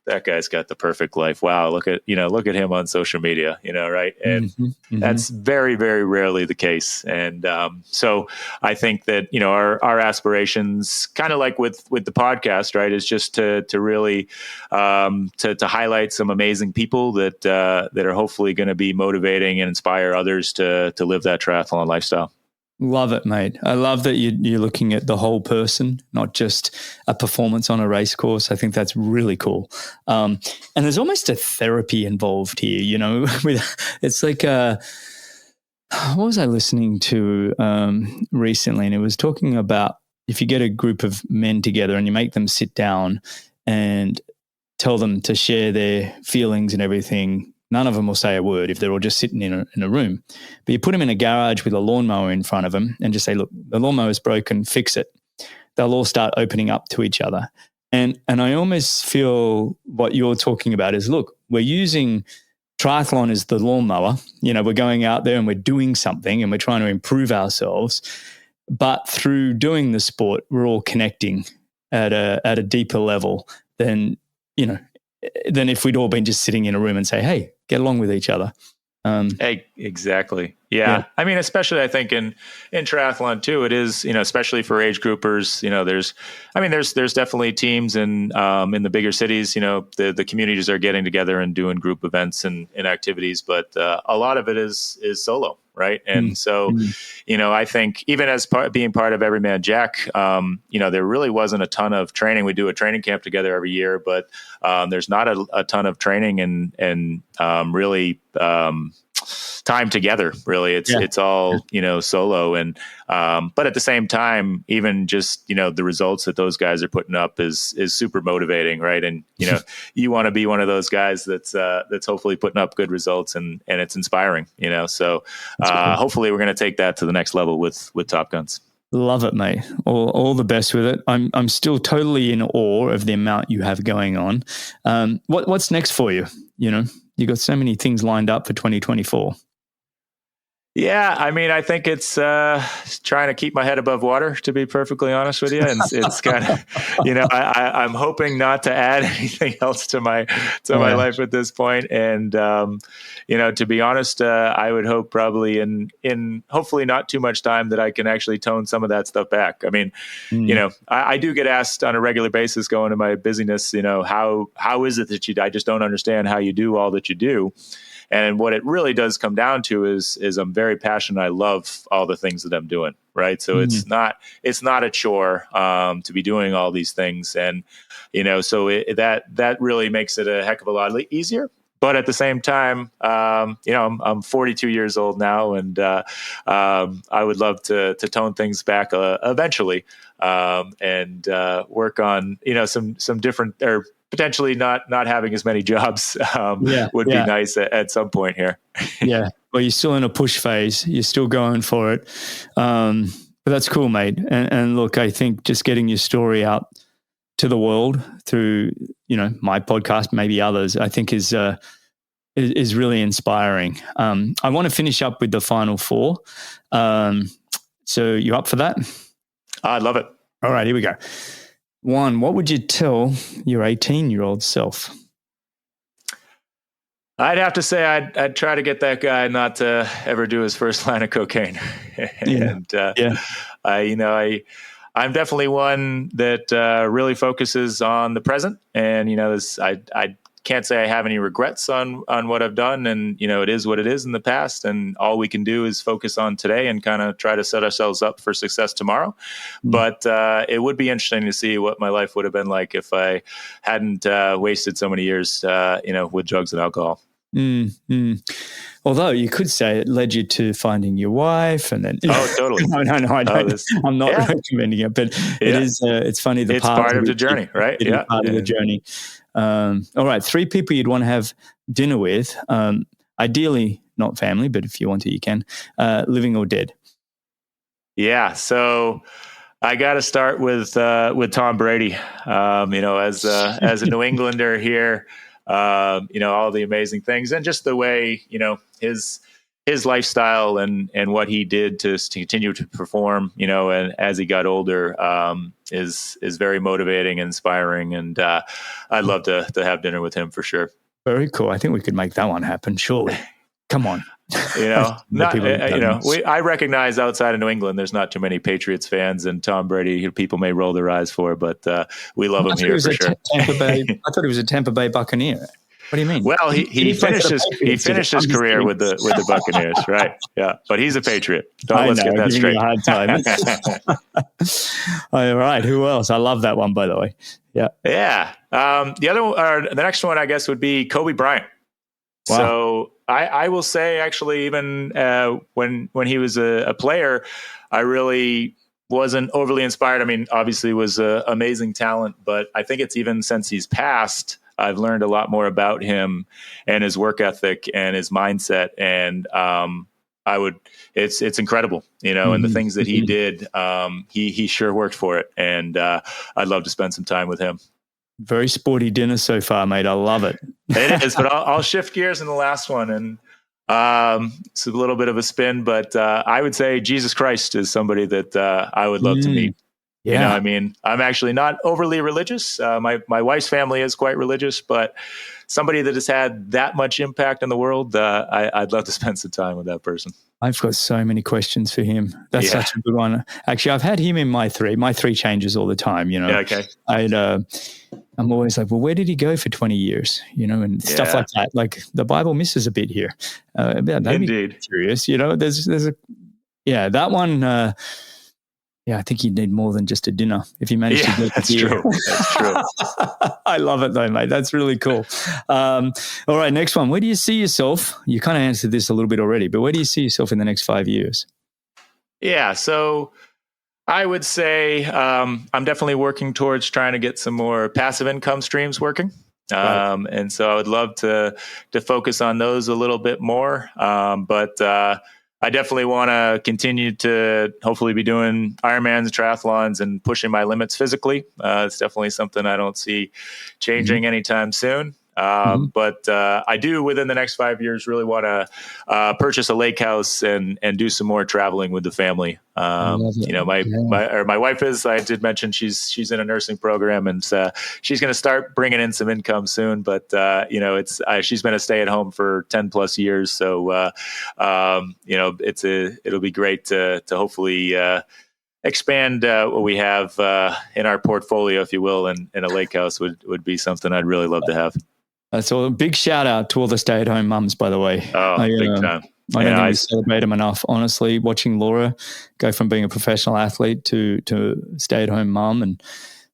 that guy's got the perfect life. Wow. Look at him on social media, right. And that's very, very rarely the case. And, so I think that, our aspirations kind of like with the podcast, right, is just to really, to highlight some amazing people that are hopefully going to be motivating and inspire others to live that triathlon lifestyle. Love it, mate. I love that you're looking at the whole person, not just a performance on a race course. I think that's really cool. And there's almost a therapy involved here, it's like, what was I listening to recently? And it was talking about if you get a group of men together and you make them sit down and tell them to share their feelings and everything, none of them will say a word if they're all just sitting in a room. But you put them in a garage with a lawnmower in front of them and just say, look, the lawnmower is broken, fix it. They'll all start opening up to each other. And I almost feel what you're talking about is, look, we're using triathlon as the lawnmower. We're going out there and we're doing something and we're trying to improve ourselves. But through doing the sport, we're all connecting at a deeper level than if we'd all been just sitting in a room and say, hey, get along with each other. Hey, exactly. Yeah. I mean, especially I think in triathlon too, it is, especially for age groupers, there's definitely teams in the bigger cities, the communities are getting together and doing group events and activities, but a lot of it is solo. Right. And so, I think even as being part of Everyman Jack, there really wasn't a ton of training. We do a training camp together every year, but there's not a ton of training and really time together. Really, it's all solo, and but at the same time, even just the results that those guys are putting up is super motivating, right? And you want to be one of those guys that's hopefully putting up good results, and it's inspiring. So hopefully we're going to take that to the next level with Top Gunz. Love it, mate. All the best with it. I'm still totally in awe of the amount you have going on. What's next for you? You got so many things lined up for 2024. Yeah, I mean, I think it's trying to keep my head above water, to be perfectly honest with you. And it's kind of, I'm hoping not to add anything else to my life at this point. And to be honest, I would hope probably in hopefully not too much time that I can actually tone some of that stuff back. I mean, I do get asked on a regular basis going to my busyness, how is it that I just don't understand how you do all that you do. And what it really does come down to is I'm very passionate. I love all the things that I'm doing. Right. So it's not a chore to be doing all these things. And, so that really makes it a heck of a lot easier. But at the same time, I'm 42 years old now, and I would love to tone things back eventually and work on, some different or potentially not having as many jobs would be nice at some point here. Yeah. Well, you're still in a push phase. You're still going for it. But that's cool, mate. And look, I think just getting your story out to the world through, my podcast, maybe others, I think is really inspiring. I want to finish up with the final four. So you up for that? I love it. All right, here we go. 1, what would you tell your 18-year-old self? I'd have to say I'd try to get that guy not to ever do his first line of cocaine. I'm definitely one that really focuses on the present. And, I can't say I have any regrets on what I've done. And, it is what it is in the past. And all we can do is focus on today and kind of try to set ourselves up for success tomorrow. But it would be interesting to see what my life would have been like if I hadn't wasted so many years, with drugs and alcohol. Although you could say it led you to finding your wife, and then totally. No, I don't. I'm not recommending it, but it is. It's funny. It's part of the journey, right? Yeah, part of the journey. All right, 3 people you'd want to have dinner with. Ideally, not family, but if you want to, you can. Living or dead. Yeah. So I got to start with Tom Brady. As a New Englander here. All the amazing things and just the way, his lifestyle and what he did to continue to perform, and as he got older, is very motivating and inspiring. And I'd love to have dinner with him for sure. Very cool. I think we could make that one happen. Surely. Come on. I recognize outside of New England, there's not too many Patriots fans, and Tom Brady, people may roll their eyes for, but we love him here for sure. I thought he was a Tampa Bay Buccaneer. What do you mean? Well, he finished his career with the Buccaneers, right? Yeah, but he's a Patriot. Let's get that straight. A hard time. All right, who else? I love that one, by the way. Yeah. The next one, I guess, would be Kobe Bryant. Wow. So I will say, actually, even when he was a player, I really wasn't overly inspired. I mean, obviously was an amazing talent, but I think it's even since he's passed, I've learned a lot more about him and his work ethic and his mindset. And it's incredible, and the things that he did, he sure worked for it. And I'd love to spend some time with him. Very sporty dinner so far, mate. I love it. It is, but I'll shift gears in the last one, and it's a little bit of a spin, but I would say Jesus Christ is somebody that I would love to meet. Yeah. You know, I mean, I'm actually not overly religious. My wife's family is quite religious, but somebody that has had that much impact in the world, I'd love to spend some time with that person. I've got so many questions for him. That's such a good one. Actually, I've had him in my three. My three changes all the time, you know. Yeah, okay. I'm always like, well, where did he go for 20 years? You know, and stuff like that. Like the Bible misses a bit here. Indeed. Curious, you know, there's that one. I think you'd need more than just a dinner if you manage to get that's true. That's true. I love it though, mate. That's really cool. All right, next one. Where do you see yourself? You kind of answered this a little bit already, but where do you see yourself in the next 5 years? Yeah, so I would say I'm definitely working towards trying to get some more passive income streams working. And so I would love to focus on those a little bit more. But I definitely want to continue to hopefully be doing Ironmans, triathlons, and pushing my limits physically. It's definitely something I don't see changing anytime soon. But I do, within the next 5 years, really want to purchase a lake house and do some more traveling with the family. You know, my wife is, I did mention she's in a nursing program, and she's going to start bringing in some income soon. But you know, she's been a stay at home for 10 plus years, so you know, it'll be great to hopefully expand what we have in our portfolio, if you will, and a lake house would be something I'd really love to have. So a big shout out to all the stay-at-home mums, by the way. Oh, big time. I don't think we celebrate them enough, honestly. Watching Laura go from being a professional athlete to stay-at-home mum, and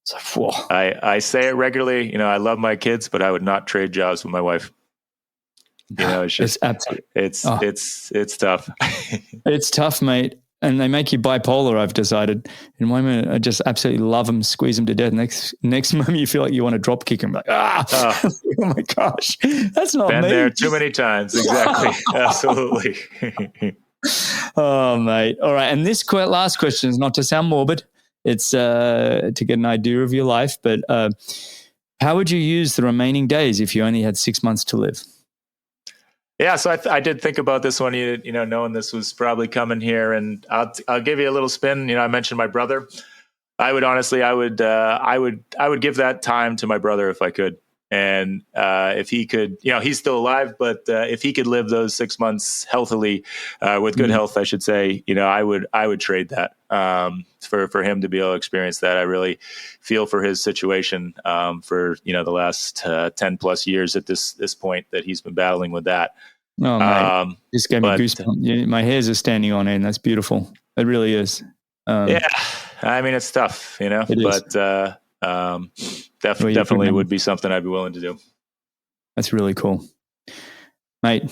so I say it regularly. You know, I love my kids, but I would not trade jobs with my wife. You know, it's just it's tough. It's tough, mate. And they make you bipolar, I've decided. In one minute, I just absolutely love them, squeeze them to death. Next moment, you feel like you want to drop kick them. Like, oh my gosh, that's not me. Been there too many times. Exactly. Absolutely. Oh, mate. All right. And this last question is not to sound morbid. It's to get an idea of your life. But how would you use the remaining days if you only had 6 months to live? Yeah, so I did think about this one, you know, knowing this was probably coming here, and I'll give you a little spin. You know, I mentioned my brother. I would give that time to my brother if I could, and if he could, you know, he's still alive, but if he could live those 6 months healthily, with good health, I should say, you know, I would trade that for him to be able to experience that. I really feel for his situation for, you know, the last 10 plus years at this point that he's been battling with that. Oh, mate. This gave me goosebumps. My hairs are standing on end. That's beautiful. It really is. Yeah, I mean, it's tough, you know, but definitely would be something I'd be willing to do. That's really cool. Mate,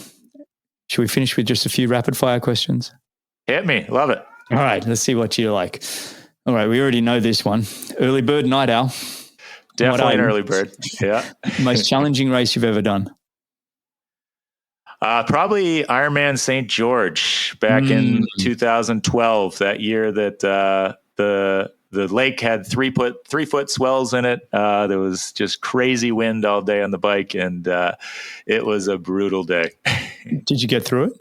should we finish with just a few rapid fire questions? Hit me. Love it. All right, let's see what you like. All right, we already know this one. Early bird, night owl. Definitely an early bird. Yeah. Most challenging race you've ever done? Probably Ironman St. George back in 2012, that year that the lake had 3 foot swells in it. There was just crazy wind all day on the bike, and it was a brutal day. Did you get through it?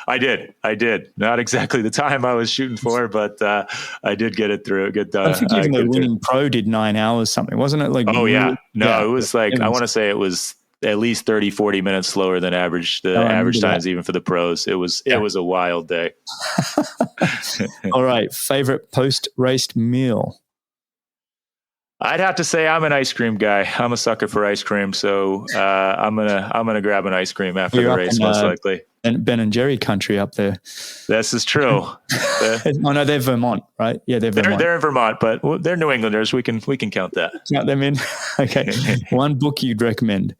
I did. Not exactly the time I was shooting for, but I did get it through. Get done. I think even the winning pro did 9 hours something, wasn't it? Like, oh yeah, no, it was like, I want to say it was at least 30, 40 minutes slower than average. The average times even for the pros. It was a wild day. All right, favorite post-race meal? I'd have to say I'm an ice cream guy. I'm a sucker for ice cream, so I'm gonna grab an ice cream after the race, most likely. And Ben and Jerry country up there. This is true. Oh no, they're Vermont, right? Yeah, they're Vermont. They're in Vermont, but they're New Englanders. We can count that. Count them in. Okay. One book you'd recommend?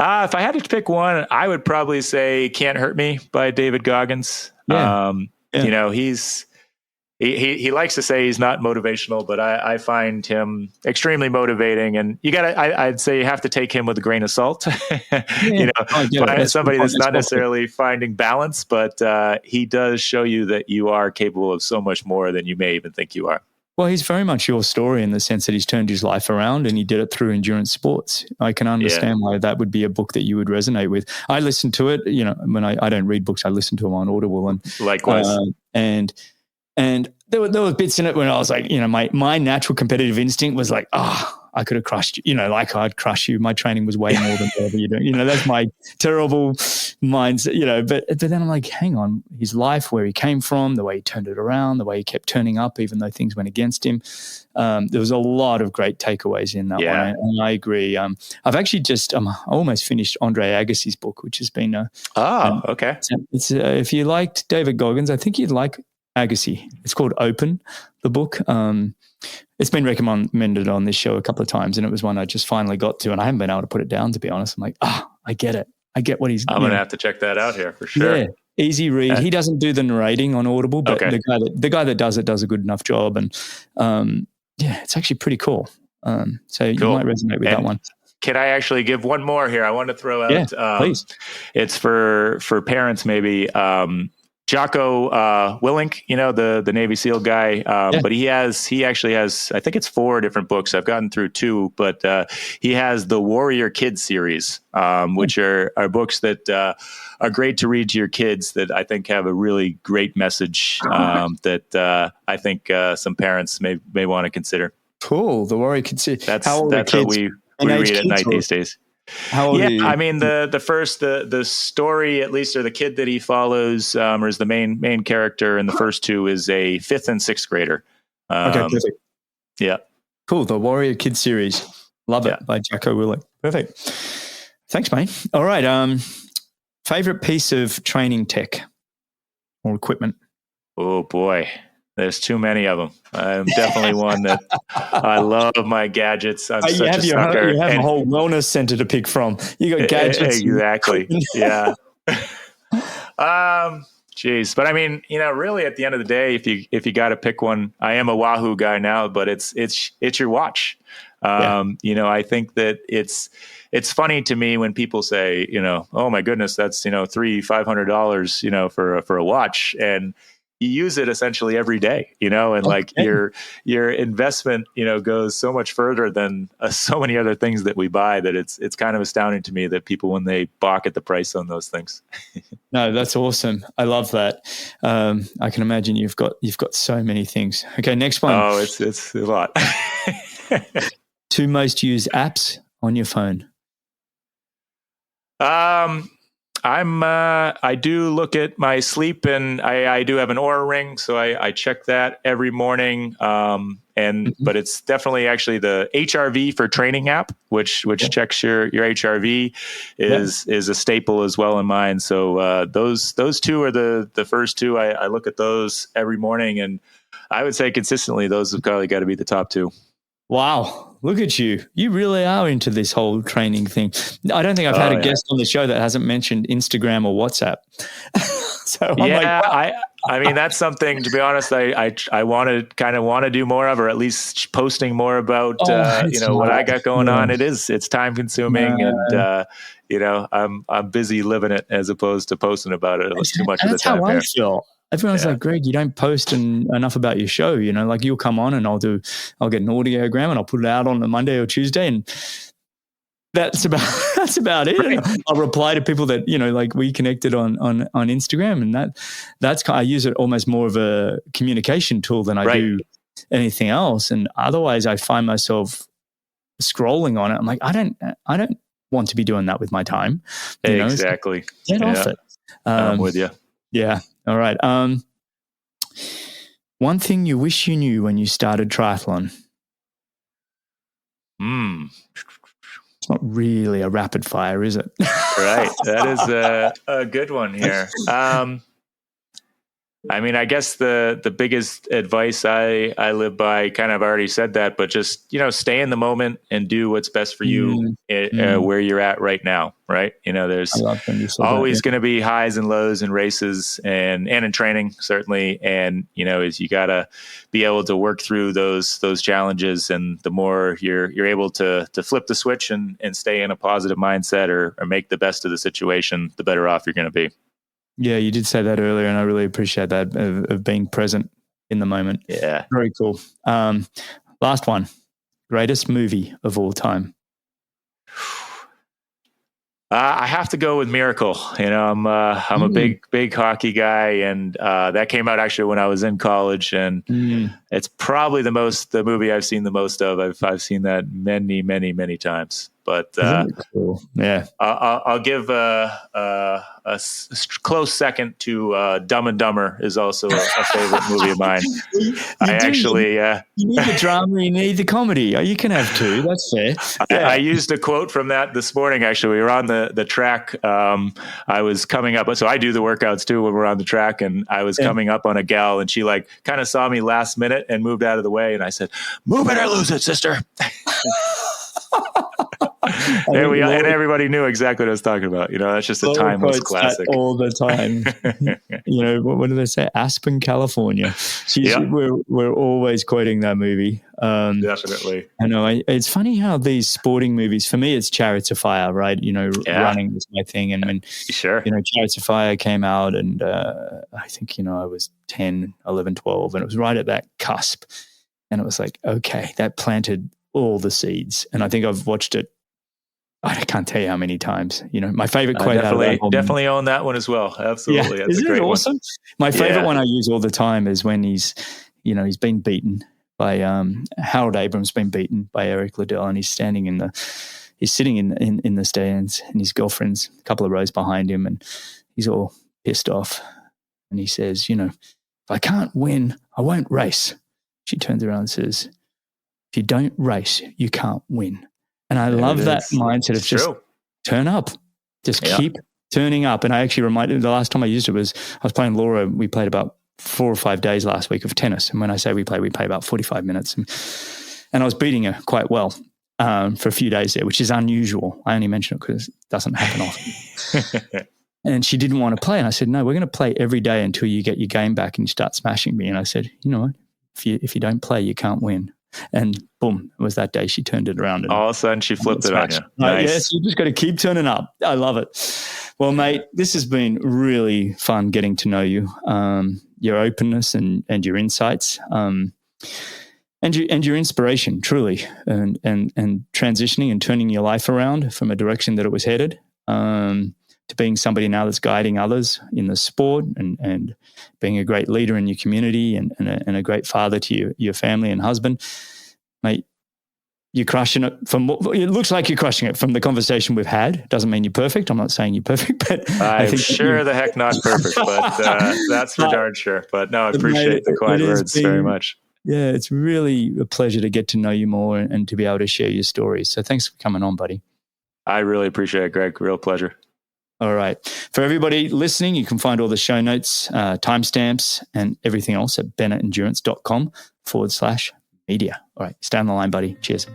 If I had to pick one, I would probably say "Can't Hurt Me" by David Goggins. Yeah. You know, he likes to say he's not motivational, but I find him extremely motivating. And I'd say you have to take him with a grain of salt. You know, somebody that's not necessarily finding balance, but he does show you that you are capable of so much more than you may even think you are. Well, he's very much your story in the sense that he's turned his life around and he did it through endurance sports. I can understand why that would be a book that you would resonate with. I listened to it, when I don't read books, I listen to them on Audible. And likewise. And there were bits in it when I was like, my natural competitive instinct was like, I could have crushed you, like I'd crush you. My training was way more than whatever you're doing. That's my terrible mindset, but then I'm like, hang on, his life, where he came from, the way he turned it around, the way he kept turning up, even though things went against him. There was a lot of great takeaways in that one. And I agree. I've actually I almost finished Andre Agassi's book, which has been okay. It's if you liked David Goggins, I think you'd like Agassi. It's called Open, the book. It's been recommended on this show a couple of times, and it was one I just finally got to, and I haven't been able to put it down, to be honest. I'm like, I get it. I get what he's doing. I'm going to have to check that out here for sure. Yeah, easy read. He doesn't do the narrating on Audible, but the guy that does it does a good enough job. And it's actually pretty cool. So you might resonate with that one. Can I actually give one more here? I want to throw out, please. It's for parents maybe. Jocko Willink, the Navy SEAL guy, but he actually has, I think it's 4 different books. I've gotten through 2, but he has the Warrior Kids series, which are books that are great to read to your kids that I think have a really great message that I think some parents may want to consider. Cool. The Warrior Kids series. That's what we read at night these days. How old are you? I mean, the story, at least, or the kid that he follows, or is the main character in the first 2 is a 5th and 6th grader. Okay, perfect. Yeah. Cool. The Warrior Kids series. Love it, by Jocko Willink. Perfect. Thanks, mate. All right. Favorite piece of training tech or equipment? Oh, boy. There's too many of them. I'm definitely one that I love my gadgets. I'm such a sucker. You have a whole wellness center to pick from. You got gadgets. Exactly. Yeah. Geez. But I mean, really at the end of the day, if you got to pick one, I am a Wahoo guy now, but it's your watch. I think that it's funny to me when people say, oh my goodness, that's, $300-$500, for a watch. And you use it essentially every day, and your investment, goes so much further than so many other things that we buy that it's kind of astounding to me that people, when they balk at the price on those things. No, that's awesome. I love that. I can imagine you've got so many things. Okay. Next one. Oh, it's a lot. 2 most used apps on your phone. I do look at my sleep, and I do have an Oura ring, so I check that every morning. But it's definitely actually the HRV for training app, which checks your HRV is a staple as well in mine. So those 2 are the first 2. I look at those every morning, and I would say consistently those have probably got to be the top 2. Wow. Look at you. You really are into this whole training thing. I don't think I've had a guest on the show that hasn't mentioned Instagram or WhatsApp. So I'm like, wow. I mean, that's something, to be honest, I want to do more of, or at least posting more about, what I got going on. It's time consuming, and, I'm busy living it as opposed to posting about it too much of the time. That's how I feel. Everyone's like, Greg, you don't post enough about your show. Like you'll come on and I'll get an audiogram and I'll put it out on a Monday or Tuesday, and that's about it. Right. And I'll reply to people that, like we connected on Instagram, and that's I use it almost more of a communication tool than I do anything else. And otherwise I find myself scrolling on it. I'm like, I don't want to be doing that with my time. Exactly. So get off it. I'm with you. Yeah. All right. One thing you wish you knew when you started triathlon. It's not really a rapid fire, is it? Right. That is a good one here. I mean, I guess the biggest advice I live by, kind of already said that, but just, stay in the moment and do what's best for you where you're at right now. Right. There's always going to be highs and lows in races and in training, certainly. And, is you got to be able to work through those challenges. And the more you're able to flip the switch and stay in a positive mindset or make the best of the situation, the better off you're going to be. Yeah, you did say that earlier, and I really appreciate that of being present in the moment. Yeah. Very cool. Last one. Greatest movie of all time. I have to go with Miracle. I'm a big hockey guy, and that came out actually when I was in college, and it's probably the movie I've seen the most of. I've seen that many times. But cool? Yeah, I'll give a close second to Dumb and Dumber is also a favorite movie of mine. You need the drama, you need the comedy. You can have two. That's fair. I used a quote from that this morning. Actually, we were on the track. I was coming up, so I do the workouts too when we're on the track, and I was coming up on a gal, and she kind of saw me last minute and moved out of the way, and I said, "Move it or lose it, sister." And everybody knew exactly what I was talking about. That's just a timeless classic. All the time. What do they say? Aspen, California. We're always quoting that movie. Definitely. I know. It's funny how these sporting movies, for me, it's Chariots of Fire, right? Running was my thing. And when, Chariots of Fire came out, and I think, I was 10, 11, 12, and it was right at that cusp. And it was like, okay, that planted all the seeds. And I think I've watched it, I can't tell you how many times. My favorite quote definitely own that one as well. Absolutely. That's Isn't a great it awesome? one. My favorite one I use all the time is when he's been beaten by Harold Abrams, been beaten by Eric Liddell, and he's sitting in the stands, and his girlfriend's a couple of rows behind him, and he's all pissed off, and he says, if I can't win, I won't race. She turns around and says, if you don't race, you can't win. And I love that mindset of just turn up, just keep turning up. And I actually reminded, the last time I used it was, I was playing Laura. We played about 4 or 5 days last week of tennis. And when I say we play about 45 minutes. And I was beating her quite well for a few days there, which is unusual. I only mention it because it doesn't happen often. And she didn't want to play. And I said, no, we're going to play every day until you get your game back and you start smashing me. And I said, you know what? If you don't play, you can't win. And boom, it was that day she turned it around. And all of a sudden she flipped it on you. Nice. Yes, you just got to keep turning up. I love it. Well, mate, this has been really fun getting to know you, your openness and your insights, and your inspiration, truly, and transitioning and turning your life around from a direction that it was headed, to being somebody now that's guiding others in the sport and being a great leader in your community and a great father to your family and husband. Mate, you're crushing it. It looks like you're crushing it from the conversation we've had. Doesn't mean you're perfect. I'm not saying you're perfect, but I think sure the heck not perfect, but that's for darn sure. But no, I appreciate the kind words very much. Yeah, it's really a pleasure to get to know you more and to be able to share your stories. So thanks for coming on, buddy. I really appreciate it, Greg. Real pleasure. All right. For everybody listening, you can find all the show notes, timestamps, and everything else at bennettendurance.com/media. All right. Stay on the line, buddy. Cheers.